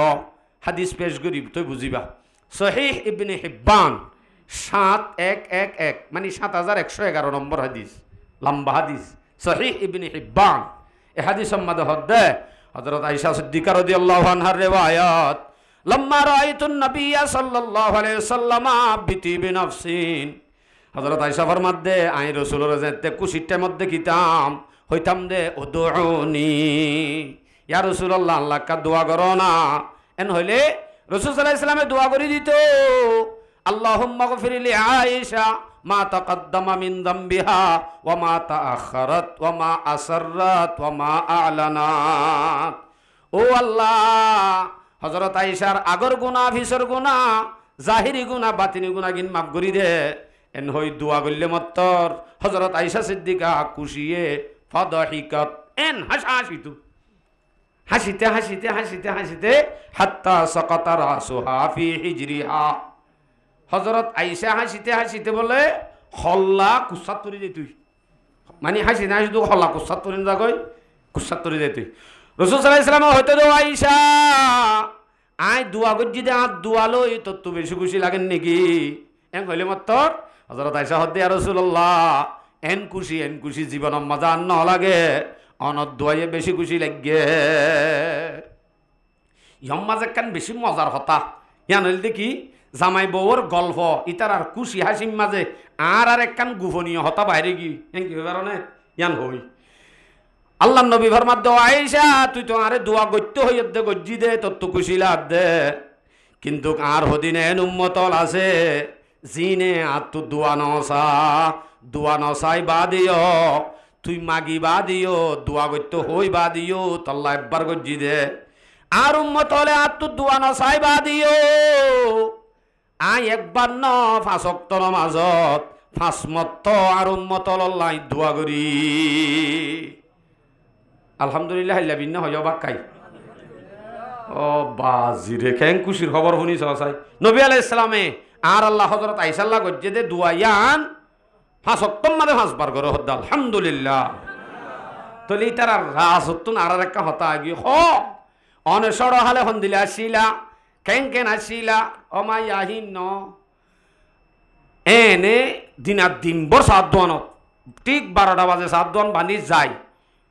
হাদিস পেশ করিব তুই বুঝিবা সহিহ ইবনে হিব্বান 7111 মানে 7111 নম্বর হাদিস লম্বা হাদিস সহিহ ইবনে হিব্বান এ হাদিস সম্মাদ হদ্দে হযরত আয়েশা সিদ্দিকা রাদিয়াল্লাহু আনহার রিওয়ায়াত লম্মা রাআইতুন নবিয়্য সাল্লাল্লাহু আলাইহি ওয়াসাল্লাম বিতিবি নাফসিন হযরত আয়েশা ফরমাদে আই রাসূলের যেতে কুশিটের মধ্যে কিতাম হইতাম দে উদউনি ইয়া রাসূলুল্লাহ আল্লাহ কা দোয়া করো না এন হইলে রাসূল সাল্লাল্লাহু আলাইহি ওয়াসাল্লামে দোয়া করে দিত আল্লাহুম্মা গফির লি আয়েশা মা তাকাদ্দামা মিন যামবিহা ওয়া মা তাআখারাত ওয়া মা আসররাত ওয়া মা আ'লানাত ও আল্লাহ হযরত আয়েশার আগর গুনাহ ভিসর গুনাহ জাহিরি গুনাহ বাতিনি গুনাহ গিন মাফ করি দে এন হই দোয়া করলে মত্তর হযরত আয়েশা সিদ্দিকা খুশিয়ে ফাদাহিকাত এন হাসিতু হাসিতে হাসিতে হাসিতে হাসিতে হাত্তা সাকাতা রাসুহা ফি হিজরিহা হযরত আয়েশা হাসিতে হাসিতে বলে হল্লা কুসাত তরি দে তুই মানে হাসি না শুধু হল্লা কুসাত তরি না কই কুসাত তরি দে তুই রাসূল সাল্লাল্লাহু আলাইহি ওয়াসাল্লাম হইতে দো আয়েশা আই দোয়া গজ্জি দে আর দোয়া লই তোর তো বেশি খুশি লাগেন নাকি এন হইলে মত্তর হযরত আয়েশা হদ্দে ইয়া রাসূলুল্লাহ এন খুশি জীবন মজা ন লাগে অনদ দোয়ায়ে বেশি খুশি লাগে ইয়ম্মাজে কান বেশি মজার হতা ইয়ান হইল দেখি জামাই বউর গল্প ইতার আর খুশি হাসিম মাঝে আর একখান গোপনীয় হতা বাইরে কি কি কারণে ইয়ান হই আল্লাহ নবী ফরমাত দো আয়েশা তুই তো আরে দোয়া গত্য হইয়া দে গজ্জি দে তোর তো খুশি লাভ দে কিন্তু আর হদিনে এন উম্মতল আছে জিনে আত্তু দুয়া নসাই বাদিও তুই মাগি বাদিও দোয়া করতে হই বাদিও তল্লা একবার গজ্জি দে আর উম্মত হলে আত্তু দুয়া নসাই বাদিও আই একবার ন ফাঁসক্ত নমাজত ফাঁসমত আর উম্মত লাই দোয়া করি আলহামদুলিল্লাহ ভিন্ন হইয়া বাক্কাই ও বাজিরে খেং খুশির খবর শুনিছ চাই নবী আলাইহিস সালামে আর আল্লাহ হযরত আয়েশা গজ্জে দে দুয়ায়ান ফাঁসক্তম মানে ফাঁসবার করে হদ্দা আলহামদুলিল্লাহ তলি তারা রাজত্তুন আর একটা হতা আগি হ অনসর হালে হন্দিলে আসিলা কেন আসিলা অমাই আহিন ন এনে দিনার দিন বর সাত দোয়ানত ঠিক 12টা বাজে সাত দোয়ান বানি যায়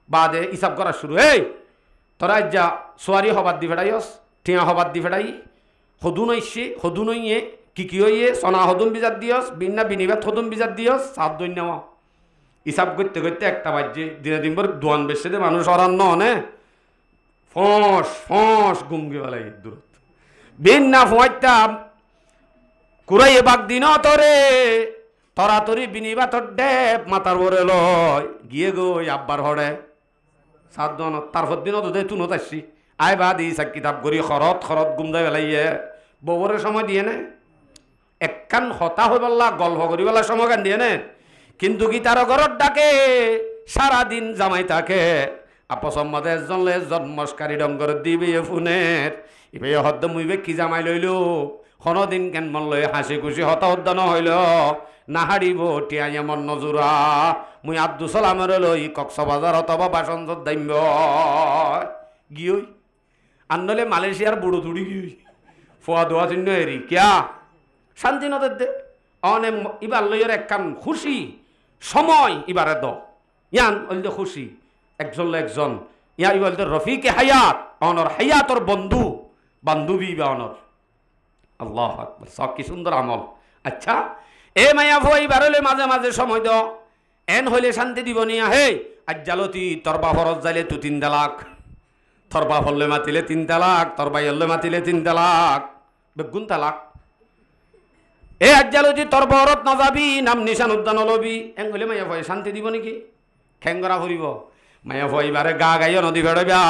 বাদে হিসাব করা শুরু এই তোরা যা সোয়ারি হবার দি ফেড়াইস টিয়া হবার দি ফেড়াই হদু নইছে হদু নইয়ে কি হইয়ে সনা হদুন বিজার দিয়স বিনা বিনিবাদ হদুন বিজার দিয়স সাত দই নেওয়া হিসাব করতে করতে একটা বাজে দিনে দিন পর দোয়ান বেসে দে মানুষ অরান্ন অনে ফস ফস গুমগে বেলায় দূর বিনা ফোয়াইতাম কুরাইয়ে বাগ দিন তরে তরাতরি বিনিবা তোর ডেপ মাতার বরে লয় গিয়ে গই আব্বার হরে সাত জন তারপর দিনও তো দেয় তুনত আসছি আয় বা দিস এক কিতাব করি খরত গুমদাই বেলাইয়ে ববরের সময় দিয়ে নে একখান হতা হয়ে বললা গল্প করি বেলা সময় কান দিয়ে নে কিন্তু কি তার ঘরত ডাকে সারাদিন জামাই থাকে আপসম্মদে এজন মস্কারি ডঙ্গর দিবে ফোনের ইবে হদ্দ মুইবে কি জামাই লইল দিন কেন মন লই হাসি খুশি হতা উদ্যান হইল না হারিব টিয়া এমন নজুরা মুই আব্দুল সালামের লই কক্সবাজার অথবা বাসন্ত দাইম্ব গিয়ে আনলে মালয়েশিয়ার বুড়ো তুড়ি গিয়ে ফোয়া দোয়া চিহ্ন এরি কিয়া শান্তি নদের দে অনে ইবার লইয়ের একখান খুশি সময় ইবারে দ ইয়ান ওইল খুশি একজন ইয়া ইবাল রফিকে হায়াত অনর হায়াতর বন্ধু বান্ধবী বা অনর আল্লাহ আকবার সব কি সুন্দর আমল আচ্ছা এ মায়া ভই বারলে মাঝে মাঝে সময় দ এন হইলে শান্তি দিব নিয়া হে আজ জালতি তরবা ফরজ যাইলে তু 3 তালাক তরবা ফললে মাতিলে 3 তালাক তরবা হলে মাতিলে 3 তালাক বেগুন তালাক এ আজ জালতি তরবা হরত না যাবি নাম নিশান উদ্যান লবি এন হইলে মায়া ভই শান্তি দিব নাকি ঠেঙ্গরা ফুরিব মায়া ভই বারে গা গাইও নদী বেড়বা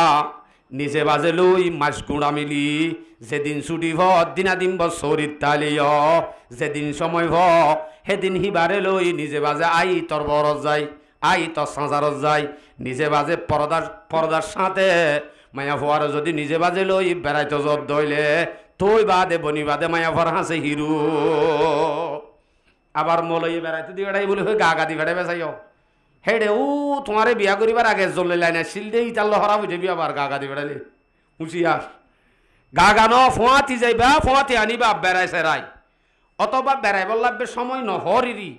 নিচে বাজে লই মাছ গুঁড়া মিলি যেদিন ছুটি দিনা দিন বছরিত তালিয় যেদিন সময় সেদিন হিবারে লই নিজে বাজে আই তোর বরত যায় আই তোর সাঁজারত যায় নিজে বাজে পরদার সাথে মায়া ফোয়ারে যদি নিজে বাজে লই বেড়াইতে জব দইলে তুই বাদে বনি বাদে মায়া ফর হাসে হিরু আবার মলই বেড়াইতে দি বেড়াই বলে গা গা দি বেড়াই বেসাইও হেডে ও তোমারে বিয়া করিবার আগে জলে লাইনে শিল দেই তার হরা বুঝে বিয়া বার গা গা দি বেড়াইলে হুঁশিয়ার গা গানো ফোঁয়াতি যাইবা ফোঁয়াতি আনিবা বেড়াই সেরাই অথবা বেড়াই বললাবে সময় নহরিরি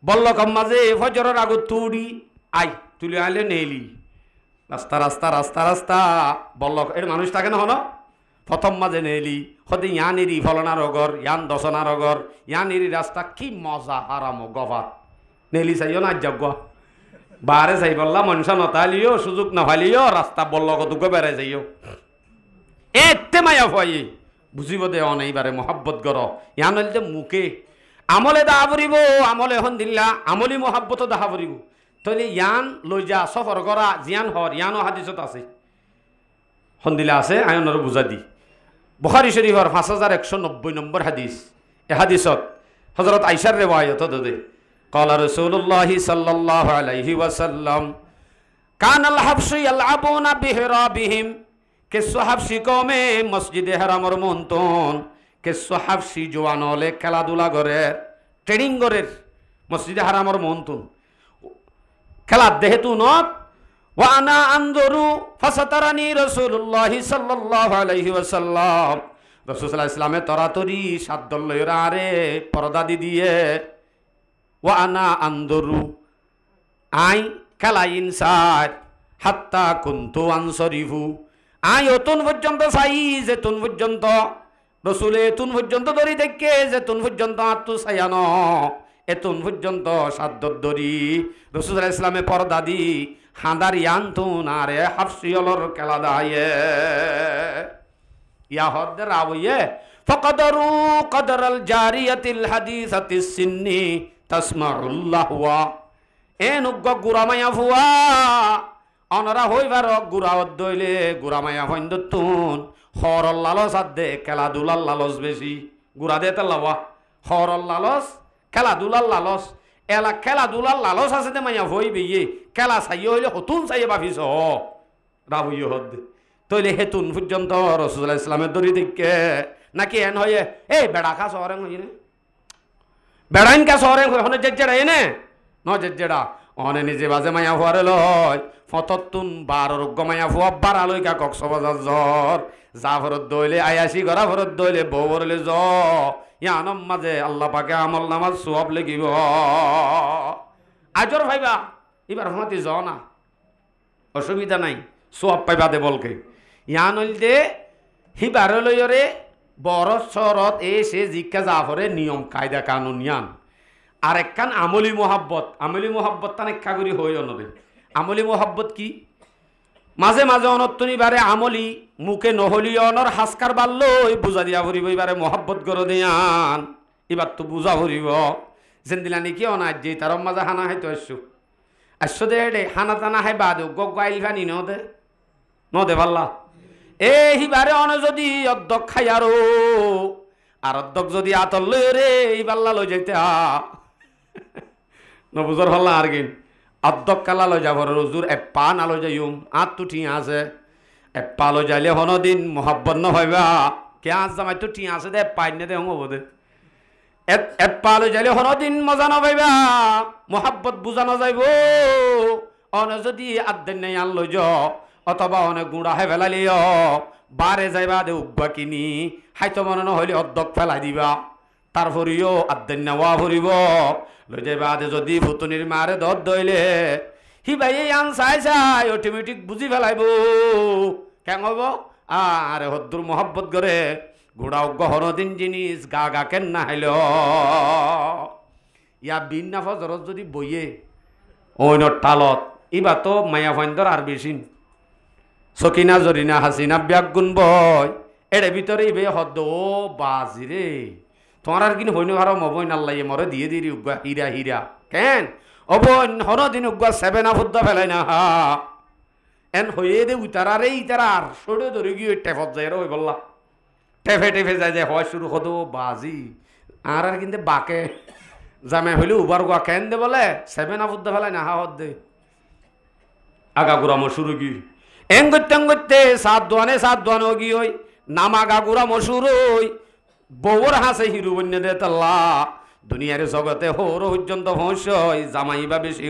বলল কম মাঝে ফজরের আগত তুড়ি আই তুলে আনলে নেলি রাস্তা রাস্তা রাস্তা রাস্তা বলল এর মানুষ থাকে না হলো প্রথম মাঝে নেলি হতে ইয়ানিরি ফলনা রগর ইয়ান দশনা রগর ইয়ানিরি রাস্তা কি মজা হারামো গভাত নেলি চাইও না যজ্ঞ বারে চাই বললা মনসা নতালিও সুযোগ নভালিও রাস্তা বলল কতুক বেড়াই যাইও এতে মায়া ভয়ে বুঝিব দে অনেইবারে মহাব্বত গর ইয়ান হইলে মুখে আমলে দাহা পড়িব আমলে এখন দিল্লা আমলি মহাব্বত দাহা পড়িব তাহলে ইয়ান লৈ যা সফর করা জিয়ান হর ইয়ানো হাদিসত আছে সন্দিলা আছে আয়নর বুঝা দি বুখারী শরীফর 5190 নম্বর হাদিস এ হাদিসত হযরত আয়েশার রিওয়ায়াত দে قال رسول الله صلى الله عليه وسلم كان الحبش يلعبون بهرابهم কেসো হাফসি কমে মসজিদে হারামর মন্তন কেসো হাফসি জোয়ানলে খেলাধুলা করে ট্রেনিং করে মসজিদে হারামর মন্তন খেলা দেহেতু নত ওয়ানা আনজুরু ফাসাতারানি রাসূলুল্লাহ সাল্লাল্লাহু আলাইহি ওয়াসাল্লাম রাসূল সাল্লাল্লাহু আলাইহি ওয়াসাল্লামে তরাতরি সাদল্লয়রা আরে পর্দা দি দিয়ে ওয়ানা আনজুরু আই খেলা ইনসার হাত্তা কুনতু আনসরিফু আই অতুন পর্যন্ত চাই যেতুন পর্যন্ত রসুলে এতুন পর্যন্ত ধরি দেখে যেতুন পর্যন্ত আত্মু চাইয়ান এতুন পর্যন্ত সাদ্দর ধরি রসুল ইসলামে পর্দা দি হাঁদার ইয়ান্তুন আরে হাফসিয়লর খেলা দায়ে ইয়া হদ্দের আবইয়ে ফাকাদারু কাদারাল জারিয়াতিল হাদিসাতিস সিন্নি তাসমাউল্লাহওয়া এন উগ্গ গুরামায়া ফুয়া অনরা হইবার গুড়াওয়াত দইলে গুড়ামায়া হইন্দতুন হরল লালস আদে খেলাধুলার লালস বেশি গুড়া দে তাল্লাওয়া হরল লালস খেলাধুলার লালস এলা খেলাধুলার লালস আছে দে মাইয়া হই বেয়ে খেলা চাইয়ে হইলে হতুন চাইয়ে ভাবিস রাবুইয় হদ তইলে হেতুন পর্যন্ত রাসূলুল্লাহ ইসলামের দড়ি দিকে নাকি এন হয়ে এই বেড়া খা শহরে হই রে বেড়াইন কা শহরে হনে জেজেড়া এনে ন জেজেড়া অনে নিজে বাজে মাইয়া হওয়ারে লয় ফততুন বারর গমাইয়া ফুয়া বারালই কা কক্সবাজার জ্বর জাফরত দইলে আয়াসি গরা ফরত দইলে বউরলে জ ইয়ানম মাঝে আল্লাহ পাকে আমল নামাজ সওয়াব লাগিব আজর ভাইবা এবার হমতি জ না অসুবিধা নাই সওয়াব পাইবা দে বলকে ইয়ান হইল দে হিবারে লইরে বড় শরত এসে জিজ্ঞা জাফরে নিয়ম কায়দা কানুন ইয়ান আর একখান আমলি মোহাব্বত তান একা করি হই অনদে আমলি মোহাব্বত কি মাঝে মাঝে অনত্তনি বারে আমলি মুখে নহলি অনর হাসকার বাড়লই বুঝা দিয়া ভরিব এবারে মোহাব্বত গড় দিয়ান এবার তো বুঝা ভরিব যেন দিলা নাকি অনাজ যে তার মাঝে হানা হাইতো আসছো দে রে হানা টানা হাই বাদ গাইল ফানি নদে পাল্লা এ হিবারে অন যদি অর্ধক খাই আর অর্ধক যদি আতর লই রে এই পাল্লা লই যাইতে নবুজর হল্লা আর কিন অর্ধক কালা লই যাব রজুর এপা না লই যাইম আত তো ঠিক আছে এপা লই যাইলে হনদিন মোহাব্বত ন হইবা কে আজ জামাই তো ঠিক আছে দে পাই নে দে হব দে এপা লই যাইলে হনদিন মজা ন পাইবা মোহাব্বত বুঝা ন যাইব অন যদি আদ্দেন নাই আন লই যা অথবা অনেক গুঁড়া হে ফেলালিও বারে যাইবা দে উব্বা কিনি হাইতো মনে নহলে অর্ধক ফেলাই দিবা তারপরিও আদ্দেন নেওয়া ফুরিব লই যাইবা দে যদি ফুতুনির মারে দর দইলে হি ভাই আন চাই অটোমেটিক বুঝি ফেলাইব কেন হব আরে হদ্দুর মোহাব্বত করে গুঁড়া গহর দিন জিনিস গা গা কেন না হাইল ইয়া বিন না ফজরত যদি বইয়ে ওই টালত ইবা তো মায়া ফাইন্দর আর বেশি সকিনা জরিনা হাসিনা ব্যাগ গুণ বয় এর ভিতরে ইবে হদ্দ ও বাজি রে তোমার আর কিনে হইন হার মবই নাল্লাই মরে দিয়ে দিরি উগ্গা হীরা হীরা কেন অবন হন দিন উগ্গা 7 আফুদ্দা ফেলাই না হা এন হয়ে দে উতারারে ইতারার সরে ধরে গিয়ে টেফত যায় রে ওই বললা টেফে টেফে যায় যায় হয় শুরু হতো বাজি আর কিন্তু বাকে জামে হইলে উবার গোয়া কেন দে বলে 7 আফুদ্দা ফেলাই না হা হদ দে আগা গুড়া মশুরু কি এঙ্গতে সাত দোয়ানে গি ওই নামা গাগুরা মশুর ওই বউর হাসে হিরু বন্য দে তাল্লা দুনিয়ার জগতে হৌর পর্যন্ত হই জামাই বা বেশি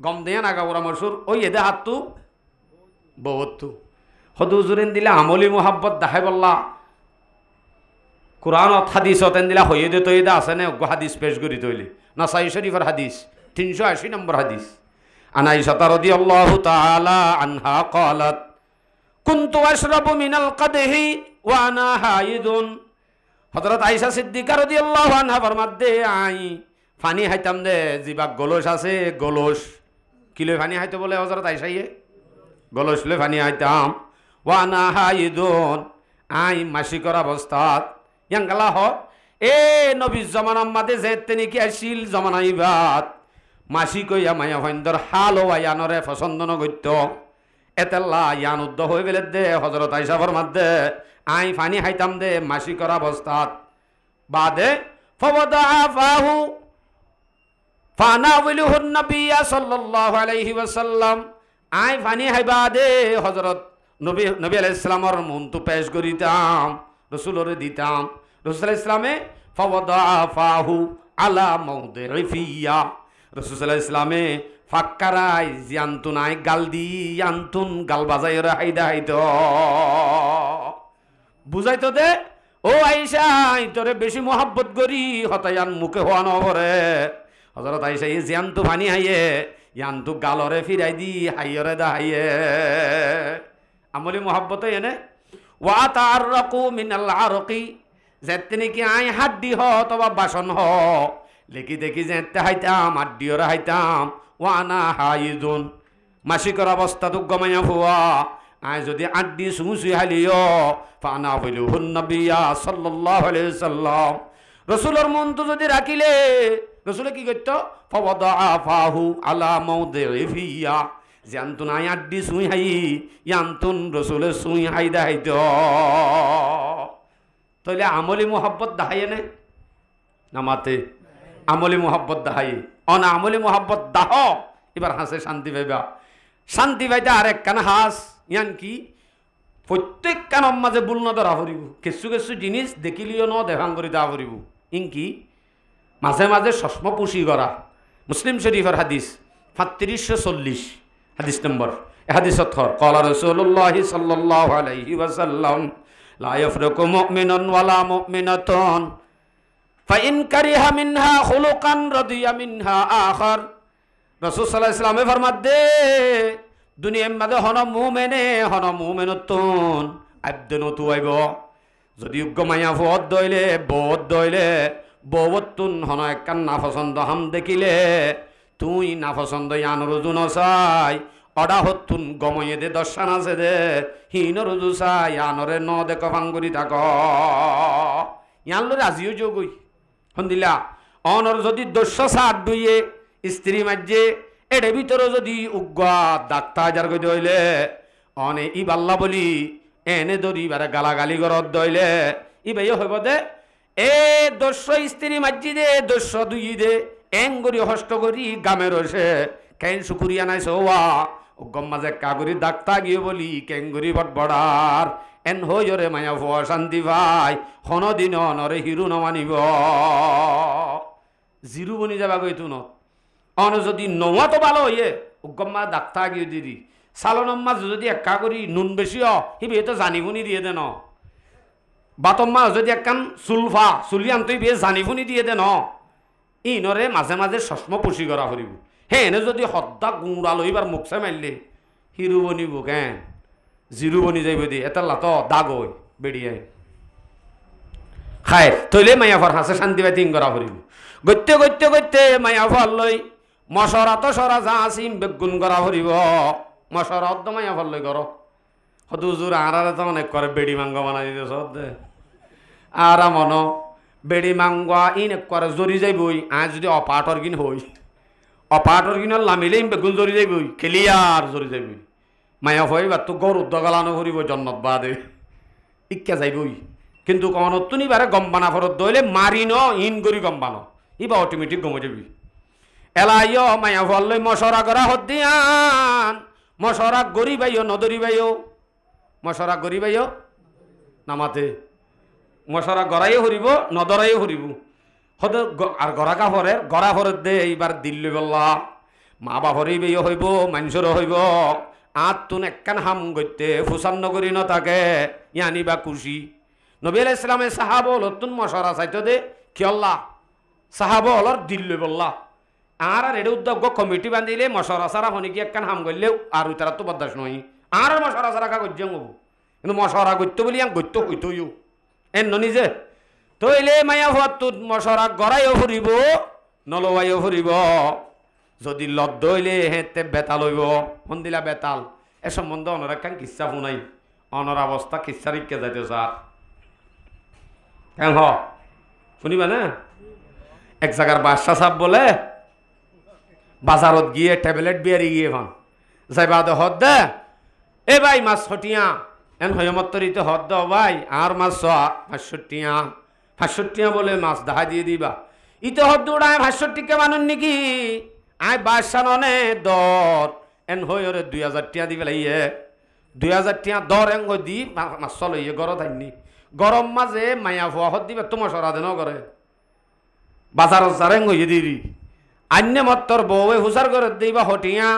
গম দেয়া না গাগুরা মশুর ওই এদে হাতু বউতু হদু জুরেন দিলে আমলি মোহাব্বত দেখাই বললা কোরআন হাদিস হতেন দিলা হইয়ে দে তৈদা আছে না হাদিস পেশ করি তৈলি না সাই শরীফের হাদিস 380 নম্বর হাদিস আন আয়েশা রাদিয়াল্লাহু তাআলা আনহা قالت كنت اشرب من القدح وانا حائض হযরত আয়েশা সিদ্দিকা রাদিয়াল্লাহু আনহা ফরমাতে আই পানি হাইতাম দে জিবা গলস আছে গলস কিলো পানি হাইতে বলে হযরত আয়েশা গলস লে পানি হাইতাম ওয়ানা হাইদুন আই মাসিকর অবস্থাত ইয়াঙ্গালা হ এ নবী জামানার মাঝে যেতে নাকি আসিল জামানাইবাত মাসি কইয়া মায়া ভাইন্দর হাল ওয়ায়ানরে পছন্দ নগত্য এতেল্লা ইয়ান উদ্ধ হয়ে গেলে দে হযরত আয়েশা ফরমাতে আই পানি হাইতাম দে মাসিকর অবস্থাত বাদে ফওয়াদা ফাহু ফানাউলুহুন নবী সাল্লাল্লাহু আলাইহি ওয়াসাল্লাম আই পানি হাইবা দে হযরত নবী আলাইহিস সালামর মুনতু পেশ করিতাম রাসূলরে দিতাম রাসূল সাল্লাল্লাহু আলাইহি ওয়াসাল্লামে ফওয়াদা ফাহু আলা মাউদি'i ফিয়া রাসূল সাল্লাল্লাহু আলাইহি ওয়াসাল্লামে ফাক্কারাই জানতুন আই গাল দি জানতুন গাল বাজাই রে হাইদা হাইতো বুঝাইতো দে ও আয়েশা তোরে বেশি মোহাব্বত করি হতায়ান মুখে হওয়া নবরে হযরত আয়েশা এই জানতু পানি হাইয়ে ইয়ান্তু গালরে ফিরাই দি হাইয়রে দা হাইয়ে আমলি মোহাব্বত এনে ওয়া তাআররাকু মিনাল আরকি যেতে কি আই হাড্ডি হ অথবা বাসন হ লেকি দেখি যেতে হাইতাম হাড্ডিওরে হাইতাম ওয়ানা হাইজুন মাসিকর অবস্থা তো গমাইয়া ফুয়া আয় যদি আড্ডি সুসুই হালিও ফানা বলিহুন নবিয়া সাল্লাল্লাহু আলাইহি সাল্লাম রসুলের মন তো যদি রাখিলে রসুলে কি করতো ফাওয়াদা ফাহু আলা মাউদি'i ফিয়া জানতুন আয় আড্ডি সুই হাই ইয়ান্তুন রসুলের সুই হাই দাইতো তাহলে আমলি মোহাব্বত দাহাইয়ে নে নামাতে আমলি মোহাব্বত দাহাই অনা আমলি মোহাব্বত দাহ এবার হাসে শান্তি পাইবা শান্তি পাইতে আর এক কান হাস ইয়ান কি প্রত্যেক কানের মাঝে বুল ন ধরা ফুরিব কিছু কিছু জিনিস দেখিলিও ন দেখাং করি তা ফুরিব ইনকি মাঝে মাঝে চশমা পুষি করা মুসলিম শরীফের হাদিস 3540 হাদিস নম্বর হাদিসত ক্বালা রাসূলুল্লাহি সাল্লাল্লাহু আলাইহি ওয়াসাল্লাম লা ইয়াফরাকু মুমিনুন ওয়ালা মুমিনাতুন ফাইন কারিহা মিনহা খুলুকান রাদিয়া মিনহা আখার রাসূল সাল্লাল্লাহু আলাইহি ওয়াসাল্লামে ফরমাত দে দুনিয়ার মাঝে হন মুমিনতুন আব্দনতু আইব যদি উগ্গমায়া ফদ দইলে বদ দইলে বওতুন হন একখান নাপছন্দ হাম দেখিলে তুই নাপছন্দ ইয়ান রুজুন চাই অডা হতুন গময়ে দে দর্শন আছে দে হিন রুজু চাই আনরে ন দেখ ভাঙ্গুরি থাক ইয়ান লো রাজিও যোগই হন্দিলা অনর যদি দস্য সাত দুইয়ে স্ত্রী মাঝে এর ভিতরে যদি উগ্গা ডাক্তার যার কই দইলে অনে ই বাল্লা বলি এনে দরি বারে গালাগালি গরত দইলে ই ভাই হইব দে এ দস্য স্ত্রী মাঝি দে দস্য দুই দে এঙ্গরি হষ্ট করি গামে রসে কেন শুকুরিয়া নাই সোয়া উগ্গম মাঝে কাগরি ডাক্তার গিয়ে বলি কেঙ্গুরি বটবড়ার এন হইরে মায়া ভুয়া শান্তি ভাই হনদিন অনরে হিরু নমানিব জিরু বনি যাবা গই তুন অন যদি নোয়া তো ভালো হইয়ে উগ্গম্মা ডাক্তার গিয়ে দিদি সালনম্মা যদি একা করি নুন বেশি হিবি তো জানিবুনি দিয়ে দেন বাতম্মা যদি একখান চুলফা চুলিয়ান তুই বিয়ে জানিবুনি দিয়ে দেন ইনরে মাঝে মাঝে চশমা পুষি করা ফুরিব হে এনে যদি সদ্দা গুঁড়া লইবার মুখছে মারলে হিরু বনিব কেন জিরু বনি যাইব দি এটা লাত দাগ হই বেড়িয়াই খায় তৈলে মাইয়া ফর হাসে শান্তি পাই তিন করা ফুরিব গত্যে গত্যে গত্যে মাইয়া ফল লই মশরা তো সরা যা আসিম বেগুন করা ফুরিব মশরা অদ্দ মাইয়া ফল লই কর হতুজুর আরারে তো অনেক করে বেড়ি মাঙ্গ বানাই দিতে সদ্দে আরা মন বেড়ি মাঙ্গা ইন এক করে জরি যাইবই আজ যদি অপাটর কিন হই অপাটর কিন লামিলে বেগুন জরি যাইবই খেলিয়ার জরি যাইবই মায়া হই বা তো গরু দগালানো ফুরিব জন্নত বাদে ইক্কা যাইবই কিন্তু কনতুনি বারে গম্বানা ফরত দইলে মারি ন ইন করি গম্বানো ইবা অটোমেটিক গমে যাবি এলাইও মায়া ফললৈ মশরা করা হদ্দিয়ান মশরা গরি বাইও নদরি বাইও মশরা গরি বাইও নামাতে মশরা গড়াইও হরিব নদরাইও হরিব হদ আর গড়াকা ফরে গড়া ফরত দে এইবার দিল্লি বললা মা বাপরই বেইও হইব মানুষেরও হইব আত তুন একখান হাম গইতে ফুসান্ন করি ন থাকে ইয়ানি বা খুশি নবী আলাইহিস সালামে সাহাবা হলতুন মশরা চাইতো দে কিয়ল্লা সাহাবা হলর দিল্লি বললা আর এর উদ্যোগ কমিটি বান্ধিলে মশরা সারা হনিকি একখান হাম গইলেও আর তারা তো বদাস নয় আর মশরা সারা কা গজ্জাং হবো কিন্তু মশরা গত্য বলি আং গত্য হইতইও এন নিজে তইলে মায়া হওয়াত মশরা গড়াইও ফুরিব নলবাইও ফুরিব যদি লদ্দ হইলে হেতে বেতাল হইব হন্দিলা বেতাল এ সম্বন্ধে অনর একখান কিচ্ছা শুনাই অনর অবস্থা কিচ্ছা রিক্কে যাইতে স্যার হ্যাঁ হ শুনিবা না এক জায়গার বাদশাহ সাহেব বলে বাজারত গিয়ে ট্যাবলেট বিয়ারি গিয়ে ভান যাইবা দে হদ দে এ ভাই মাছ হটিয়া এন হয়মত্তরিতে হদ দ ভাই আর মাছ 65 বলে মাছ দেখা দিয়ে দিবা ইতে হদ দৌড়ায় 65 মানুষ নাকি আয় বাদশাহ ননে দর এন হয়রে 2000 টিয়া দিবে লাইয়ে 2000 টিয়া দর এং দি মাছ লইয়ে গরত আইনি গরম মাঝে মায়া ফুয়া হদ দিবে তোমার সরা দেন করে বাজারত যারেং হইয়ে দিবি আন্য মত্তর বউয়ে হুসার করে দিবা হটিয়া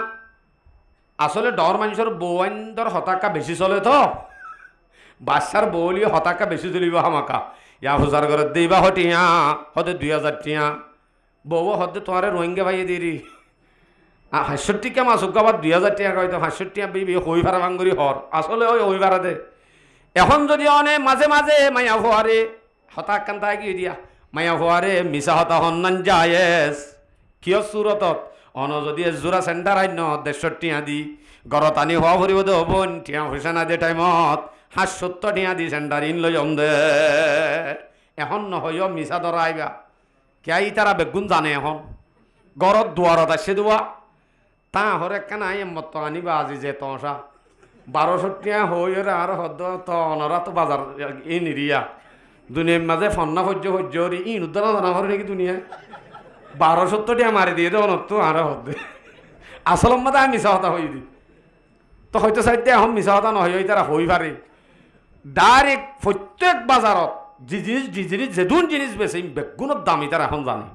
আসলে ডর মানুষের বউ আইন্দর হতাকা বেশি চলে তো বাদশার বউলি হতাকা বেশি চলিব হামাকা ইয়া হুসার করে দিবা হটিয়া হদে 2000 টিয়া বউ হদে তোমার রোহিঙ্গা ভাইয়ে দিরি 65 মাছ উগাবার 2000 টিয়া কইতো 65 বিবি হই ভাড়া ভাঙ্গুরি হর আসলে ওই হই ভাড়া দে এখন যদি অনে মাঝে মাঝে মায়া ফুয়ারে হতাক কান্তা গিয়ে দিয়া মায়া ফুয়ারে মিশা হতা হন্নান যায়েস কিয় সুরতত অন যদি জোড়া সেন্টার আইন 150 টিয়া দি গড়ত আনি হওয়া ফুরিব দে হবন টিয়া পয়সা না দে টাইমত 70 টিয়া দি সেন্টার ইন লই যাম দে এখন নহয় মিছা ধরা আইবা কে তারা বেগুন জানে এখন গড়ত দুয়ারত আসছে দুয়া তা হর একখান আই মত আনিবা আজি যে তসা 1200 টিয়া হই আর হদ তো অনরা তো বাজার ই নিরিয়া দুনিয়ার মাঝে ফন্না সহ্য ইন উদ্ধারা জানা করে নাকি দুনিয়ায় 1270 টিয়া মারি দিয়ে দেব তো আর হদ্দে আসল মধ্যে আমি মিছা হতা হই দি তো হয়তো চাইতে এখন মিছা হতা নহয় তারা হই পারে ডাইরেক্ট প্রত্যেক বাজারত যি জিনিস যেদুন জিনিস বেশি বেগুনের দামি তারা এখন জানে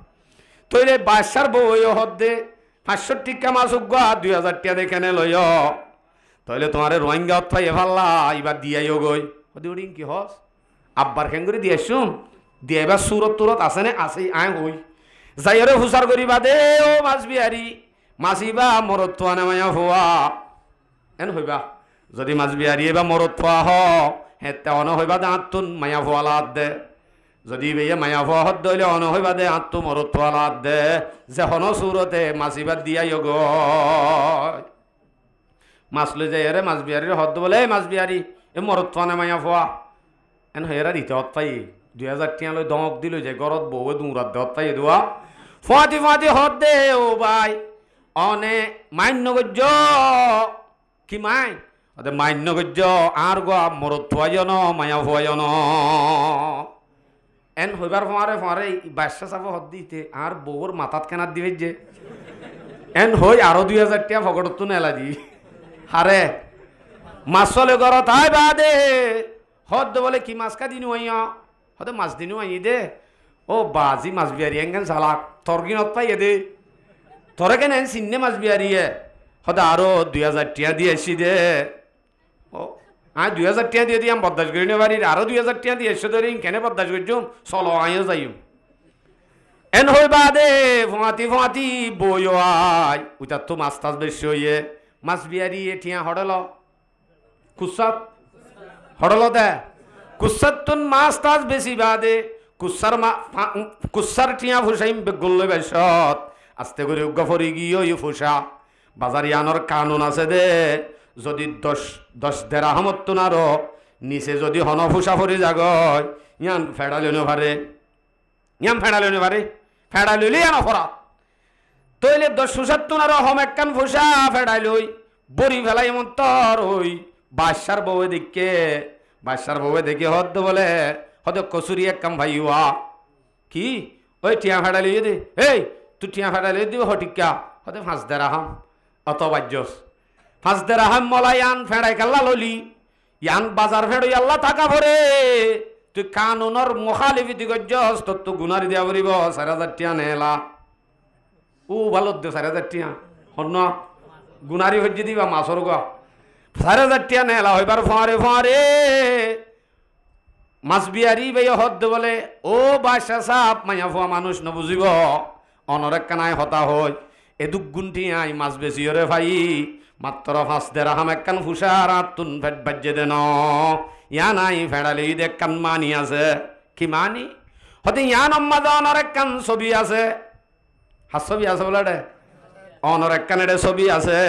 তৈলে বাদশার বই হদ্দে 500 টিকা মাছ উগা 2000 টিয়া দেখে নে লয় তাহলে তোমার রোহিঙ্গা পাই এভাল্লা এবার দিয়াইও গই ওদিন কি হস আব্বার খেঙ্গুরি দিয়ে শুন দিয়ে এবার সুরত তুরত আছে না আছে আয় হই যাইরে হুসার করিবা দে ও মাছ বিহারি মাছিবা মরত থোয়া নামাইয়া হওয়া এন হইবা যদি মাছ বিহারি এবার মরত থোয়া হ হেতে অন হইবা দে আত্মন মায়া হওয়া লাদ দে যদি বেয়ে মায়া হওয়া হত দইলে অন হইবা দে আত্ম মরত থোয়া লাদ দে যে হন সুরতে মাছিবার দিয়াইও গয় মাছ লৈ যাই আরে মাছ বিহারির হদ বলে মাছ বিহারি এ মরত থোয়া নামাইয়া হওয়া এন হেরা দিতে হত পাই 2000 টিয়া লই দমক দিল যে গরত বউ দুরাত দত পাই দুয়া ফাঁতি হদ দে ও ভাই অনে মান্য গজ্জ কি মাই ওদে মান্য গজ্জ আর গো মরত থোয়াইন মায়া হওয়াইন এন হইবার ফাঁরে বাদশা চাব হদ দিতে আর বউর মাথাত কেনার দিবে যে এন হই আরো 2000 টিয়া ফকটত তো নেলা দি হারে মাছলে গরত আই বাদে হদ বলে কি মাছ কা দিনু আইয়া হদে মাছ দিনু আই দে ও বাজি মাছ বিহারি এঙ্গেন চালাক তর্গিনত পাই দে তোরে কেন চিন্নে মাছ বিহারিয়ে হদে আরো 2000 টিয়া দিয়ে এসি দে ও 2000 টিয়া দিয়ে দিয়াম বদাস করি নে বাড়ির আরো 2000 টিয়া দিয়ে এসে ধরে কেন বদাস করছুম চলো আইও যাইম এন হই বাদে ফাঁতি বই আই উতার তো মাছ টাছ বেশি হইয়ে মাছ বিহারি টিয়া হডল কুসাত হডল দে কুসাতুন মাছ টাছ বেশি বাদে কুসার টিয়া ফুসাইম বেগুল বেশত আস্তে করে গফরি গিয়ে ফুসা বাজার ইয়ানোর কানুন আছে দে যদি 10 দেরাহমত তোনার নিচে যদি হন ফুসা ফরি জাগয় ইয়ান ফেড়ালিও পারে ফেড়ালিলে ইয়ান অপরাধ তইলে 10 ফুসার তোনার হম একখান ফুসা ফেড়াইলই বড়ি ফেলাই এমন তর ওই বাদশার বউয়ে দেখে হদ বলে হদ কসুরি এক কাম ভাইয়া কি ওই টিয়া ফেড়ালি দে এই তুই টিয়া ফেড়ালি দিব হটিকা হতে 5 দেরাহাম অত বাজ্যস 5 দেরাহাম মলায়ান ফেড়াই কাল্লা ললি ইয়ান বাজার ফেড়ই আল্লাহ টাকা ভরে তুই কানুনর মুখালিফি গজ্জস তোর তো গুনারি দিয়া বলিব 4000 টিয়া নেলা ও ভালো দে 4000 টিয়া হন গুনারি হজ্জি দিবা মাছর গা 4000 টিয়া নেলা হইবার ফাঁরে মাছ বিহারি ভাই হদ বলে ও বাদশা সাপ মাইয়া ফুয়া মানুষ নবুঝিব অনরেক কানায় হতা হয় এদুক গুণটি আই মাছ বেশি রে ভাই মাত্র 5 দেরাহাম একখান ফুসার আতুন ফেট বাজ্যে দেন ইয়া নাই ফেড়ালি দেখ কান মানি আছে কি মানি হতে ইয়ান অম্মাদ অনরেক কান ছবি আছে ছবি আছে বলে রে অনরেক কানের ছবি আছে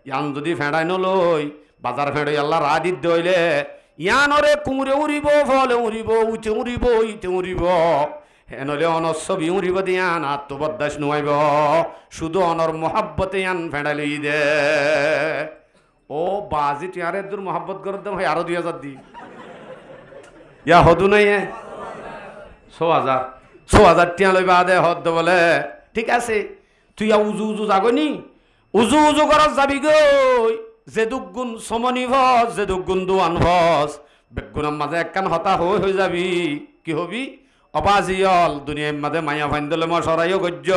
ইয়ান যদি ফেড়াই নলই বাজার ফেড়ই আল্লাহ রাদিত দইলে ইয়ানরে কুমুরে উড়িব ফলে উড়িব উঠে উড়িব ইতে উড়িব হেনলে অনর ছবি উড়িব দিয়ান আত্মবদাস নুয়াইব শুধু অনর মহাব্বতে ইয়ান ফেড়ালি দে ও বাজি টিয়ারে দূর মহাব্বত করে দাম হয় আরো 2000 দি ইয়া হদু নাই 6000 টিয়া লইবা দে হদ বলে ঠিক আছে তুই উজু যাগনি উজু কর যাবি গই যে দুগুণ সমনি ভস যে দুগুণ দুয়ান ভস বেগুনের মাঝে একখান হতা হয়ে যাবি কি হবি অবাজিয়ল দুনিয়ার মাঝে মায়া ফাইন্দলে মশরাইও গজ্য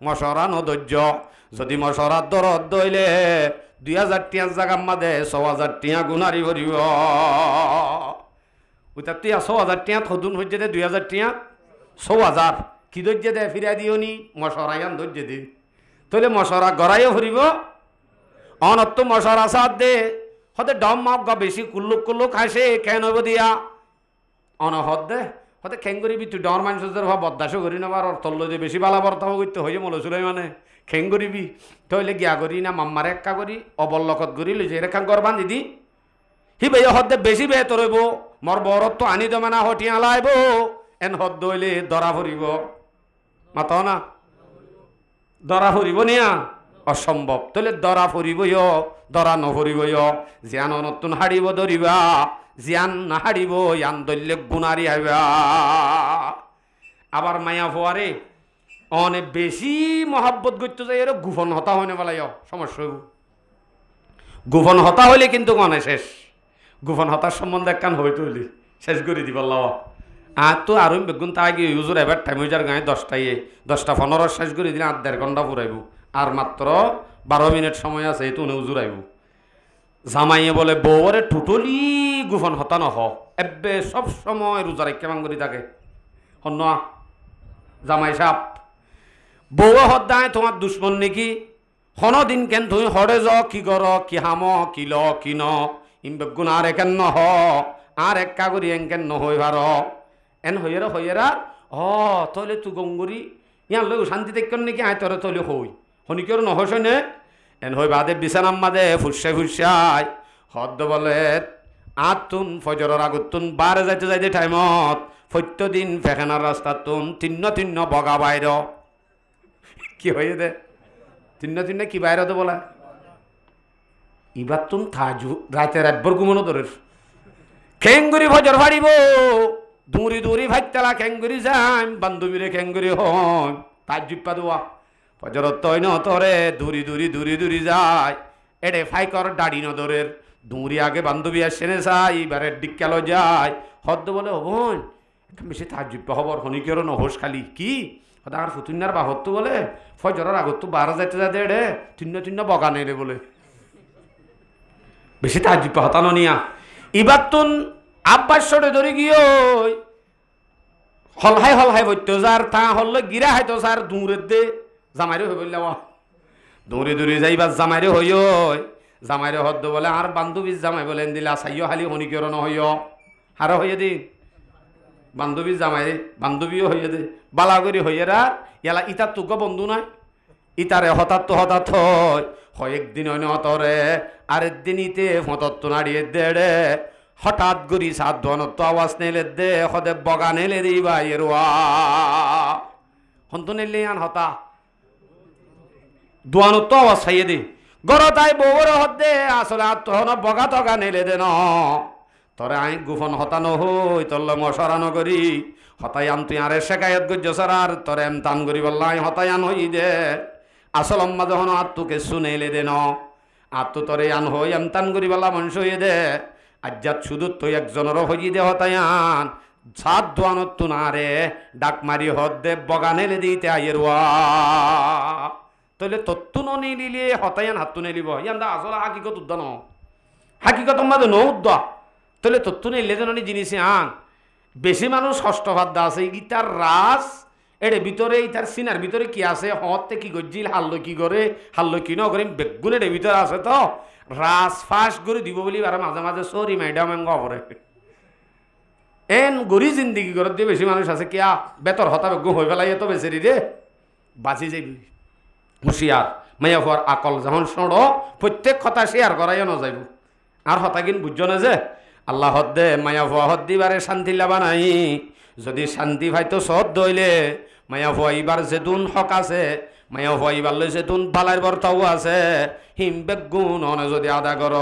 মশরা নদর্য যদি মশরার দরদ দইলে 2000 টিয়ার জায়গার মাঝে 6000 টিয়া গুনারি ভরিব ওইটা তুই 6000 টিয়া থদুন হয়ে দে 2000 টিয়া 6000 কি ধৈর্য দে ফিরাই দিও নি মশরাইয়ান ধৈর্য দি তাহলে মশরা গড়াইও ভরিব অনত্ত মশরা সাদ দে হতে ডম মাপ গা বেশি কুল্লুক হাসে কেন হইব দিয়া অনহদ দে হতে খেঙ্গুরি তুই ডর মানুষের ভাব বদাসও করি নেবার অর্থ যে বেশি বালা বর্তা করতে হয়ে মল চুলাই মানে খেং করিবি তইলে গিয়া করি না মাম্মারে একা করি অবল্লকত করি লইছে রেখা গর বান্ধি দি হি ভাই হদ্দে বেশি বেতর হইব মর বরত তো আনি দমে না হটিয়া লাইব এন হদ্দ হইলে দরা ভরিব মাত না দরা ভরিব নিয়া অসম্ভব তইলে দরা ফরিবই দরা নভরিবই জিয়ান নতুন হাড়িব ধরিবা জিয়ান না হাড়িব ইয়ান দল্লে গুণারি আইবা আবার মায়া ফোয়ারে অনেক বেশি মহাব্বত করতে যাই এর গোপন হতা হইনে বেলায় সমস্যা হইব গোপন হতা হইলে কিন্তু কনে শেষ গোপন হতার সম্বন্ধে একখান হইতে হইলে শেষ করে দিব আল্লাহ আর তো আরো বেগুন তা আগে ইউজুর এবার টাইম হয়ে যার গায়ে 10:15 শেষ করে দিলে 1.5 ঘন্টা ফুরাইব আর মাত্র 12 মিনিট সময় আছে এই তো উজুর আইব জামাইয়ে বলে বউরে টোটলি গোপন হতা নহ এবে সব সময় রোজা রাখতে মাঙ্গরি থাকে হন জামাই সাপ বউ হদ্দায় তোমার দুশ্মন নাকি হন দিন কেন তুমি হরে য কি কর কি হাম কি ল কি ন ইমবেগুন আর একেন নহ আর একা করি এনকেন নহই ভার এন হইয়েরা তলে তু গঙ্গুরি ইয়ান লই শান্তি দেখেন নাকি আয় তরে তলে হই হনিকের নহস নে এন হই বাদে বিছানাম মাদে ফুসাই হদ্দ বলে আতুন ফজরের আগতুন বারে যাইতে টাইমত প্রত্যেকদিন ফেখানার রাস্তা তুন তিন্ন বগা বাইর কি হয়ে দে তিন্ন কি বাইর তো বলা এবার তুম থাজু রাতে রাতভর ঘুমানো দরের খেঙ্গুরি ফজর ফাড়িব দূরি ভাইতালা খেঙ্গুরি যাম বান্ধবীরে খেঙ্গুরি হন তার জিপ্পা দেওয়া ফজরত তৈ ন তরে দূরি যায় এডে ফাইকর দাড়ি নদরের দূরি আগে বান্ধবী আসছে নে চাই এবারে ডিক্কালো যায় হদ্দ বলে হবন বেশি তাজ্জুব খবর হনিকের নহস খালি কি আর ফুতুন্যার বাহত্তু বলে ফজরের আগত বারা যাইতে এডে তিন্ন বগা নেই বলে বেশি তাজ্জুব হতানো নিয়া এবার তুন আব্বাস সরে ধরে গিয়ে হলহাই বইতো যার তা হল গিরা হাইতো স্যার দূরের দে জামাইরে হয়ে বললে দৌড়ে যাইবার জামাইরে হইয় জামাইরে হদ্দ বলে আর বান্ধবীর জামাই বলেন দিলা সাইয় খালি হনিকের নহইয় আরো হইয়ে দি বান্ধবীর জামাইরে বান্ধবীও হইয়ে দে বালা করি হইয়েরা ইয়ালা ইতার তোক বন্ধু নয় ইতারে হঠাৎ হয় একদিন হয় নতরে আরেকদিন ইতে হঠাৎ নাড়িয়ে দে হঠাৎ করি সাত ধনত আওয়াজ নেলে দে হদে বগা নেলে দিবা এরুয়া হন্ত নেলে আন হতা দোয়ানত আওয়াজ খাইয়ে দে গরতাই বউর হদে আসলে আত্মহন বগা তগা নেলে দে ন তরে আই গোপন হতানো হই তল্ল মশরানো করি হতায়ান তুই আরে শেখায়ত গজ্য সারার তরে এম তান করি বললাই হতায়ান হই দে আসল আম্মা যখন আত্মকে শুনে এলে দে ন আত্ম তরে আন হই এম তান করি বললা মনুষ্য হইয়ে দে আজ্জাত শুধু তুই একজনেরও হই দে হতায়ান ছাদ দোয়ানত তু না রে ডাক মারি হদ দে বগা নেলে দিতে আইয়েরুয়া তইলে তত্তু নিলিলে হতায়ান হাতু নেলিব ইয়ান দা আসল হাকিকত উদ্দান হাকিকত মাঝে ন উদ্দা তইলে তত্তু নেলে যেন জিনিসে আন বেশি মানুষ ষষ্ঠ ভাদ্দা আছে ইটার রাস এর ভিতরে ইটার সিনার ভিতরে কি আছে হতে কি গজ্জিল হাল্লো কি করে হাল্লো কি নকরিম বেগুন এর ভিতরে আছে তো রাস ফাঁস করে দিব বলি আর মাঝে মাঝে সরি ম্যাডাম এঙ্গ করে এন গরি জিন্দিগি করে দিয়ে বেশি মানুষ আছে কিয়া বেতর হতা বেগু হয়ে পেলাই তো বেচারি রে বাঁচি যাইবি হুঁশিয়ার মাইয়া হওয়ার আকল যখন শোড় প্রত্যেক কথা শেয়ার করাইও না যাইব আর হতা কিন বুঝছ না যে আল্লাহ হদ্দে মায়া ভুয়া হদ্দিবারে শান্তি লাবা নাই যদি শান্তি ভাইতো সদ দইলে মায়া ভুয়া ইবার যেতুন হক আছে মায়া ভুয়া ইবার লই যেতুন বালার বর্তাও আছে হিম বেগুন অনে যদি আদা কর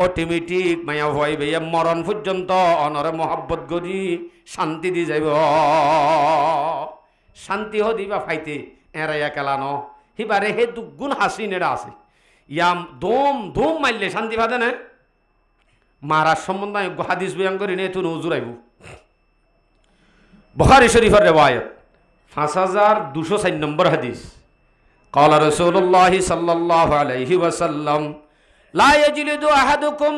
অটোমেটিক মায়া ভুয়া ইবে মরণ পর্যন্ত অনরে মহাব্বত গদি শান্তি দি যাইব শান্তি হদিবা ফাইতে এরাইয়া কেলানো হিবারে হে দুগুণ হাসি নেড়া আছে ইয়াম দম মারলে শান্তি বাদে না মারার সম্বন্ধে হাদিস বয়ান করি নে তুই নজর আইব বুখারী শরীফের রিওয়ায়াত 5204 নম্বর হাদিস قال رسول الله صلى الله عليه وسلم لا يجلد احدكم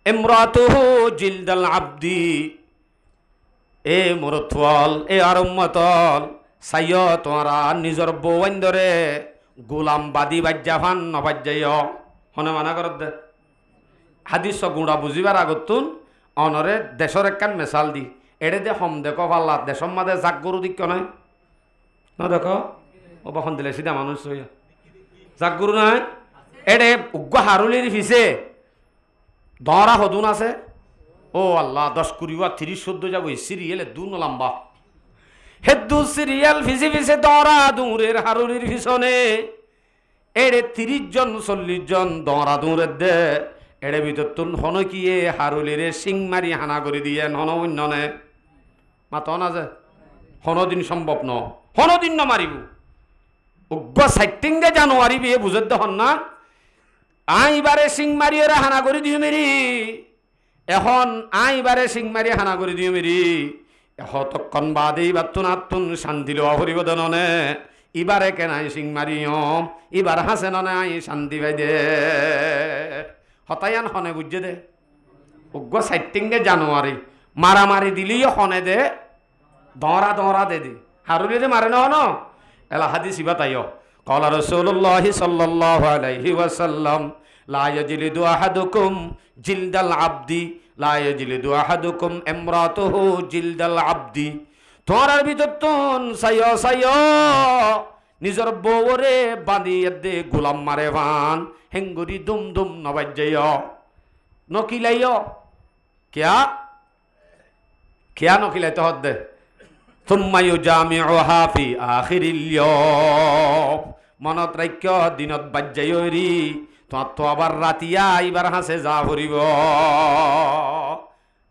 امراته جلد العبد এ মুরতওয়াল এ আরম্মতল সাইয় তোরা নিজর বউন্দরে গোলাম বাদি বাজ্জাফান নবাজ্জাইয় হনে মানা করত দে হাদিস গুঁড়া বুঝিবার আগতুন অনরে দেশর একখান মেশাল দি এড়ে দে হম দেখো পাল্লা দেশম মাদে জাক গরু দিক নয় না দেখো ও বখন দিলে সিধা মানুষ হইয়া যাক গুরু নাই এডে উগ্র হারুলির ফিসে দরা হদুন আছে ও আল্লাহ 10 20 30 14 যাব সিরিয়ালে দুন লম্বা হেদু সিরিয়াল ফিসি ফিসে দরা দূরের হারুলির পিছনে এড়ে 30 জন 40 জন দরা দূরের দে এড়ে ভিতর তুন হন কিয়ে হারুলির সিং মারি হানা করে দিয়ে হন অন্যনে মাত না যে হনদিন সম্ভব ন হনদিন ন মারিব উগ্র সাইটিং দে জানুয়ারি বিয়ে বুঝে দহন না আইবারে সিং মারি ওরা হানা করে দিও মেরি এখন আইবারে সিং মারি হানা করে দিও মেরি এতক্ষণ বাদে ইবার তুন আত্মন শান্তি লওয়া হরিবদননে ইবারে কেনাই সিং মারিয়ম ইবার হাসে ননে আই শান্তি পাই দে হতায়ান হনে বুঝছে দে উগ্র সাইটিং দে জানুয়ারি মারামারি দিলিও হনে দে দরা দরা দে দি হারুলি দে মারে ন এলা হাদিস ইবা তাইও কলা রাসূলুল্লাহ সাল্লাল্লাহু আলাইহি ওয়াসাল্লাম লা ইয়াজলিদু আহাদুকুম জিলদাল আবদি লা ইয়াজলিদু আহাদুকুম ইমরাতুহু জিলদাল আবদি তোরার ভিতর তুন সাইয় নিজর বউরে বাঁধিয়ে দে গোলাম মারে ভান হেঙ্গুরি দুম দুম নবাজ্জাইয় নকিলাইয় কিয়া নকিলাইতে হদ দে থুম্মা ইউজামিউহা ফি আখিরিল ইয়াম মনত রাখ্য দিনত বাজ্জাইয়রি তো আবার রাতিয়া এইবার হাসে যা ভরিব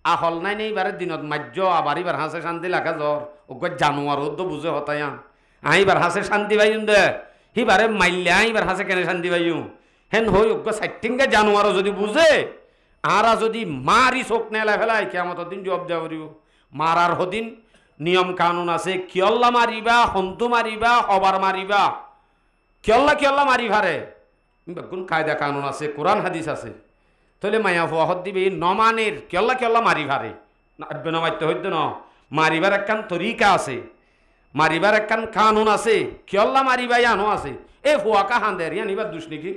আহল নাই নেই এবারে দিনত মাজ্য আবার এবার হাসে শান্তি লাগা জ্বর ওকে জানুয়ার তো বুঝে হতায়ান আইবার হাসে শান্তি পাইম দে হিবারে মাইলে আইবার হাসে কেন শান্তি পাইম হেন হই ওকে সাইটিংকে জানুয়ারও যদি বুঝে আরা যদি মারি চোখ নেলা ফেলাই কিয়ামত দিন জবাব দেওয়া পারিব মারার হদিন নিয়ম কানুন আছে কিয়ল্লা মারিবা হন্তু মারিবা হবার মারিবা কিয়ল্লা মারি ভারে কোন কায়দা কানুন আছে কোরআন হাদিস আছে তাহলে মায়া ফুয়াহত দিবে নমানের কিয়ল্লা মারি ভারে নমাইতে হইতে ন মারিবার একখান তরিকা আছে মারিবার একখান কানুন আছে কিয়ল্লা মারিবা ইয়ানো আছে এ ফুয়া কাহান দেয় ইয়ানিবার দুষ নাকি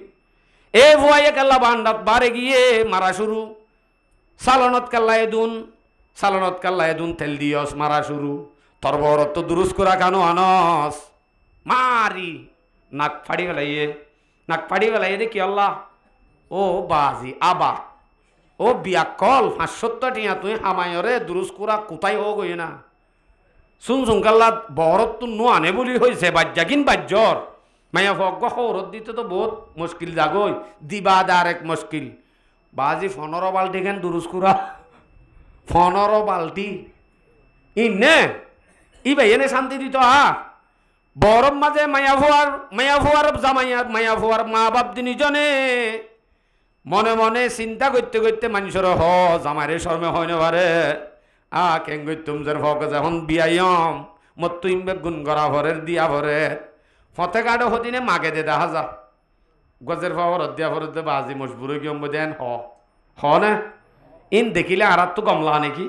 এ ফুয়াইয়ে কেল্লা বান্ডাত বারে গিয়ে মারা শুরু সালনত কাল্লায় দুন তেল দিয়স মারা শুরু তরবরত তো দুরুস করা কানো আনস মারি নাক ফাড়ি ফেলাইয়ে দে কি আল্লাহ ও বাজি আবা ও বিয়া কল 570 টিয়া তুই হামায়রে দুরুস করা কোথায় হোক হই না শুন কাল্লা বহরত তো নো আনে বলি হয়েছে বাজ্যাগিন বাজ্যর মায়া ভগ্য হরত দিতে তো বহুত মুশকিল জাগই দিবাদার এক মুশকিল বাজি 15 বাল্টি কেন দুরুস করা 15 বাল্টি ইনে ই ভাই এনে শান্তি দিত বরম মাঝে মায়াভুয়ার জামাইয়া মায়াভুয়ার মা বাপ দিনী জনে মনে মনে চিন্তা করতে করতে মানুষের জামাইরে শর্মে হয় না পারে কেন করতুম যে ভগ যখন বিয়াইম মত তুই গুণ করা ভরের দিয়া ভরে ফতে কাটো হদিনে মাগে দে দেখা যা গজের ফাওয়ার দিয়া ভরে দে বাজি মজবুর গিয়ম দেন হ না ইন দেখিলে আর তো গমলা নাকি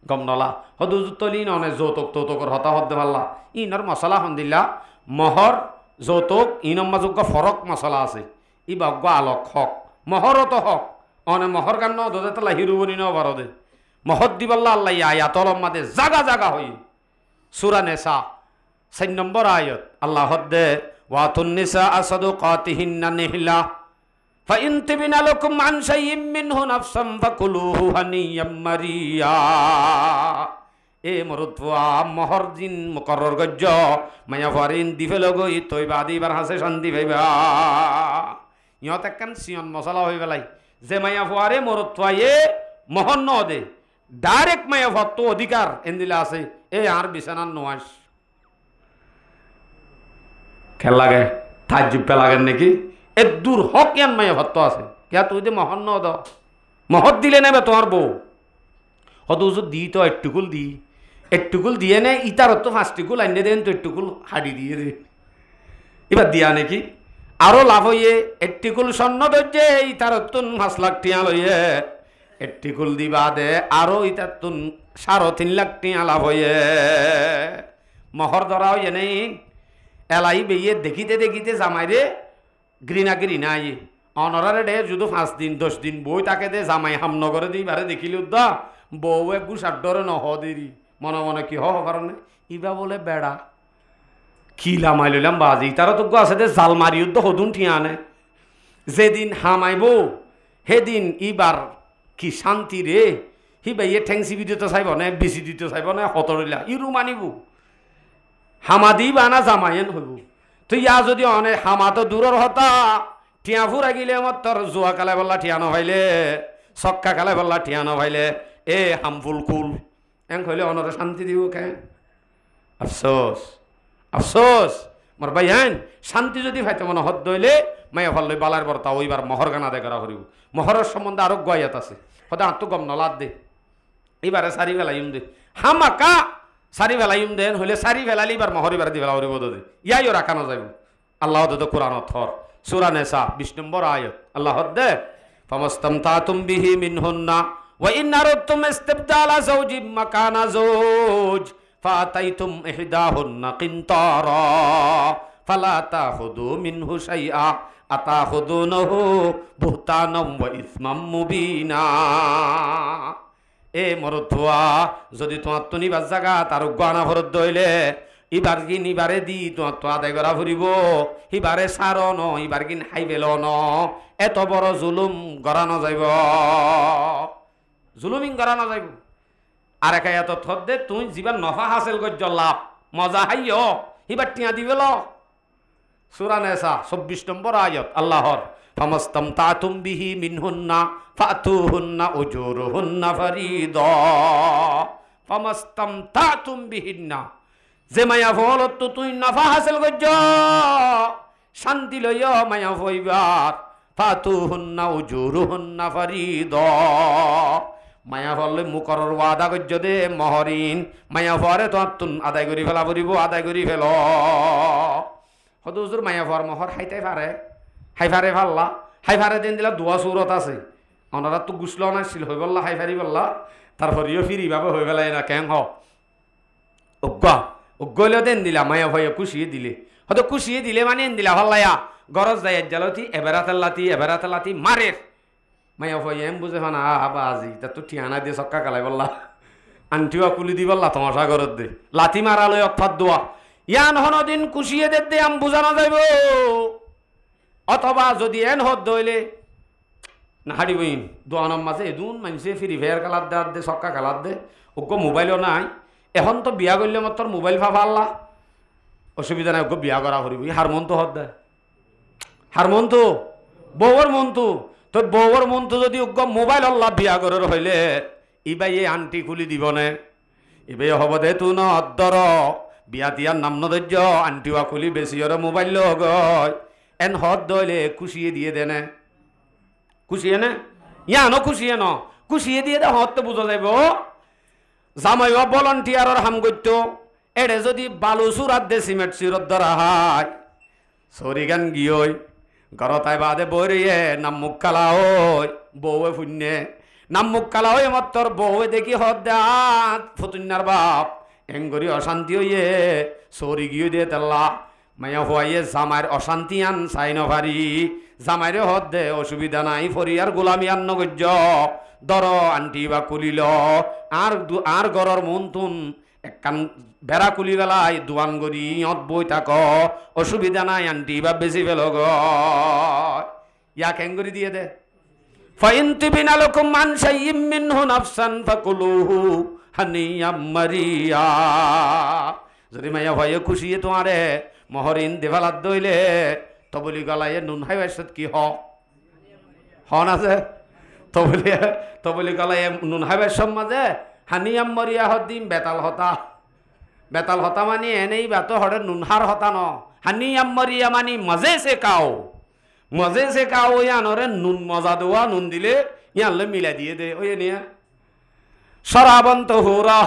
গমনলা হদুজুতলি ননে যৌতুক তৌতুকর হতা হতে পারলা ইনর মশলা হন্দিল্লা মহর যৌতুক ইনর মাজুক ফরক মশলা আছে ই বাগ্য আলোক হক মহরও তো হক অনে মহর গান দোদে তালা হিরুবনি ন ভারদে মহর দিবাল্লা আল্লাহ আয়াতল মাদে জাগা হই সূরা নিসা 4 নম্বর আয়াত আল্লাহ হদ্দে ওয়াতুন নিসা আসাদুকাতিহিন্না নিহলা فإن تبن لكم عن شيء منه نفسا فكلوه هنيئا مريئا এ মরুতওয়া মহর দিন মুকরর গজ্জ মায়া ফারিন দিফে লগই তই বাদিবার হাসে শান্তি পাইবা ইয়ত একখান সিয়ন মশলা হয়ে গেলাই যে মায়া ফুয়ারে মরুতওয়া এ মহর ন দে ডাইরেক্ট মায়া ফুয়ার তো অধিকার এন্দিলা আছে এ আর বিছানার নোয়াস খেল লাগে তাজ্জুব লাগেন নাকি এ দূর হক ইয়ান মায়া ভত্ত আছে কিয়া তুই যে মহর ন দ মহর দিলে নেবে তোমার বউ হতো দি তো একটুকুল দিয়ে নে ইতার তো 5 আইনে দেন তো একটুকুল হাড়ি দিয়ে দে এবার দিয়া নাকি আরো লাভ হইয়ে একটুকুল স্বর্ণ ধরছে ইতার তুন 5 লাখ টিয়া লইয়ে একটুকুল দিবা দে আরো ইতার তুন 3.5 লাখ টিয়া লাভ হইয়ে মহর ধরা হইয়ে নেই এলাই বেয়ে দেখিতে জামাইরে ঘৃণা আই অনরারে ডে যদি 5 দিন 10 দিন বই তাকে দে জামাই হামনগরে দিই বারে দেখিলি উদ্দা বউ এক গুসার ডরে নহ দেরি মনে মনে কি হওয়ার কারণে ইবা বলে বেড়া কিলা মাই লইলাম বাজি তারা তো আছে দে জাল মারিও হদুন ঠিয়া আনে যেদিন হামাইব সেদিন ইবার কি শান্তি রে সি বাইয়ে ঠেংচি দিতে চাইব নে বেচি দিতে চাইব নে সতৰিলা ইৰো মানিব হামা দি বানা জামায়েন হইব তো ইয়া যদি অনে হামা তো দূরের হতা ঠিয়া ফুরা গিলে আমার তোর জুয়া কালে বললা ঠিয়া নভাইলে চক্কা কালে বললা ঠিয়া নভাইলে এ হামফুল কুল এং হইলে অনরে শান্তি দিব কে আফসোস আফসোস মোর ভাই হ্যাঁ শান্তি যদি ভাইতে মনে হদ দইলে মাইয়া ভাল লই বালার বর্তা ওইবার মহর গানা দে করা করিব মহরের সম্বন্ধে আরো গয়াত আছে সদা আত্ম গম নলাদ দে এইবারে সারি ফেলাইম দে হামাকা সারি ফেলাইম দেন হইলে সারি ফেলালি এবার মহর এবার দি ফেলা করিব দে ইয়াইও রাখা না যাইব আল্লাহ তো কোরআন থর সূরা নিসা 20 নম্বর আয়াত আল্লাহ দে ফামাস্তামতাতুম বিহি মিনহুন্না ওয়া ইন আরাদতুম ইস্তিবদালা যাওজিম মাকানা যাওজ ফাতাইতুম ইহদাহুন্না কিনতারা ফালা তাখুদু মিনহু শাইআ আতাখুদুনহু বুহতানাম ওয়া ইসমাম মুবিনা এ মরতুয়া যদি তোমার তো নিবার জায়গা তার গানা ভরত দইলে ইবার গিন ইবারে দি তোমার তো আদায় করা ফুরিব ইবারে সার ন ইবার গিন হাইবেল ন এত বড় জুলুম গড়ানো যাইব জুলুমিং গড়ানো যাইব আর একা এত থর দে তুই যিবার নফা হাসিল করছ লাভ মজা হাইয় ইবার টিয়া দিবেল সূরা নিসা 24 নম্বর আয়াত আল্লাহর ফামাস্তামতাতুম বিহি মিনহুন্না ফাতুহুন্না উজুরুহুন্না ফারিদা ফামাস্তামতাতুম বিহিন্না যে মায়া ফলত তুই নফা হাসিল করছ শান্তি লইয়া মায়া হইবার ফাতুহুন্না উজুরুহুন্না ফারিদা মায়া ফলে মুকরর ওয়াদা করছ দে মহরিন মায়া ফরে তো তুন আদায় করি ফেলা পড়িব আদায় করি ফেল হদুজুর মায়া ফর মহর হাইতাই পারে হাইফারে ফাল্লা হাইফারে দিন দিলা দোয়া সুরত আছে ওনারা তো গুছল নাছিল হই বললা হাইফারি বললা তারপরেও ফিরি ভাবে হয়ে পেলাই না কেন অজ্ঞ দেন দিলা মায়া ভয়ে কুশিয়ে দিলে হয়তো কুশিয়ে দিলে মানে এন দিলা হল্লাইয়া গরজ যায় জালতি এবেরাতে লাতি মারে মায়া ভয়ে এম বুঝে ফানা আবা আজি তা তো ঠিয়ানা দিয়ে চক্কা কালাই বললা আন্টিও কুলি দি বললা তোমার সাগরত দে লাথি মারালয় অর্থাৎ দোয়া ইয়ান হন দিন কুশিয়ে দে আম বুঝানো যাইব অথবা যদি এন হদ দইলে না হাড়ি বইন দোয়ানোর মাঝে এদুন মানুষে ফ্রি ফায়ার খেলার দেওয়ার দে চক্কা খেলার দে ওকে মোবাইলও নাই এখন তো বিয়া করলে মাত্র মোবাইল ফাফা আল্লাহ অসুবিধা নাই ওকে বিয়া করা করিবি হারমোন তো হদ দে হারমোন তো বউর মন তো তোর বউর মন তো যদি ওকে মোবাইল আল্লাহ বিয়া করার হইলে ইবাই এই আন্টি খুলি দিব নে ইবাই হব দে তু ন অদ্দর বিয়া দিয়ার নাম নধৈর্য আন্টিওয়া খুলি বেশি ওর মোবাইল লগ এন হদ দইলে কুশিয়ে দিয়ে দেনে কুশিয়ে নে ইয়ানো কুশিয়ে ন কুশিয়ে দিয়ে দে হদ তো বুঝা যাইব জামাইও ভলান্টিয়ারর হাম করত এড়ে যদি বালু চুরাত দে সিমেন্ট চিরত ধরা হয় চরি গান গিয়ে ঘরতাই বাদে বইরে নাম মুখ কালা হই বউয়ে ফুন্যে নাম মুখ কালা হই আমার তোর বউয়ে দেখি হদ দাঁত ফতুন্যার বাপ এঙ্গরি অশান্তি হইয়ে চরি গিয়ে দিয়ে তেল্লা মায়া হইয়ে জামাইয়ের অশান্তি আন চাই নভারি জামাইরে হদ দে অসুবিধা নাই ফরিয়ার গোলামি আন্ন গজ্য দর আন্টি বা কুলিল আর গরর মন তুন একখান বেড়া কুলি বেলায় দুয়ান গরি ইয়ত বই থাক অসুবিধা নাই আন্টি বা বেশি ফেল গ ইয়া কেঙ্গরি দিয়ে দে ফাইন তিবিনা লাকুম মান শাইইম মিনহু নাফসান ফাকুলুহু হানিয়াম মারিয়া যদি মায়া ভয়ে খুশিয়ে তোমারে মহরিন দেভালাত দইলে তবলি গলায় নুন হাইবাসত কি হন আছে তবলি গলায় নুন হাইবাসম মাঝে হানিয়াম মরিয়া হদিম বেতাল হতা মানে এনেই বাত হরে নুনহার হতা ন হানিয়াম মরিয়া মানে মজে সে কাও ইয়ানরে নুন মজা দেওয়া নুন দিলে ইয়ানলে মিলাই দিয়ে দে ওই নিয়ে শরাবন্ত হোরা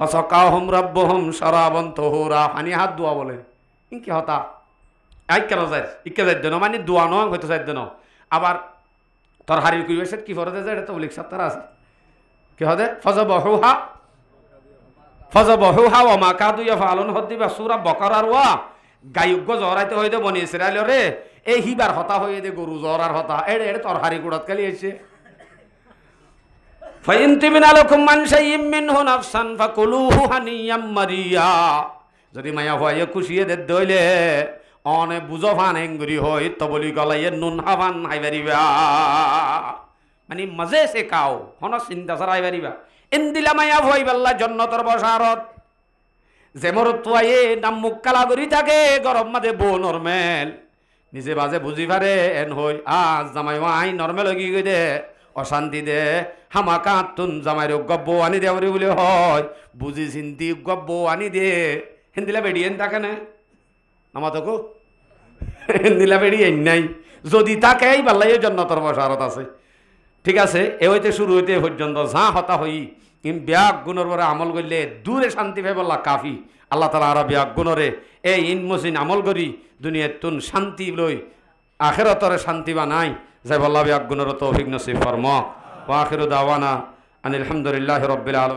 হসকাহম রব্বহম শরাবন্ত হোরা হানি হাত দোয়া বলে ইনকি হতা আই কেন যাই ইকে যাই দেন মানে দোয়া নয় হয়তো যাই দেন আবার তোর হারিয়ে কুইবেছে কি ফরতে যায় এটা তো উল্লেখ সত্তর আছে কি হদে ফজবহুহা ওয়া মা কাদু ইয়াফালুন হদিবা সূরা বাকারার ওয়া গায়ুগ্য জরাইতে হইতে বনি ইসরাইল রে এই হিবার হতা হইয়ে দে গরু জরার হতা এড়ে তোর হারি গুড়াত খালি এসে ফাইন তিবিনা লাকুম মান শাইইম মিনহু নাফসান ফাকুলুহু হানিয়াম মারিয়া যদি মায়া হয়ে খুশিয়ে দে দইলে অনে বুঝো ফান হেঙ্গুরি হই তবলি গলাইয়ে নুন হাবান হাইবারিবা মানে মজে সে কাও হন চিন্তা ছাড়া হাইবারিবা এন্দিলা মায়া ভয় বেল্লা জন্নতর বসারত যেমর তুয়াইয়ে নাম মুখ কালা করি থাকে গরম মাঝে বউ নরমেল নিজে বাজে বুঝি পারে এন হই আজ জামাই আই নরমেল হয়ে গিয়ে দে অশান্তি দে হামাকা তুন জামাই গব্ব আনি দে বলে হয় বুঝি চিন্তি গব্ব আনি দে হেন্দিলা বেড়িয়েন থাকে না আমার তো হেন্দিলা বেড়িয়ে নাই যদি থাকে এই পাল্লাই জন্নতর বসারত আছে ঠিক আছে এ হইতে শুরু হইতে পর্যন্ত যা হতা হই ব্যাগ গুণর পরে আমল করলে দূরে শান্তি পাই বললা কাফি আল্লাহ তালা আর ব্যাগ গুণরে এই ইন মসিন আমল করি দুনিয়ার তুন শান্তি লই আখেরতরে শান্তি বা নাই যাই বল্লা ব্যাগ গুণর তৌফিক নসিব ফরম ওয়া আখিরু দাওয়ানা আনিল হামদুলিল্লাহি রাব্বিল আলামিন।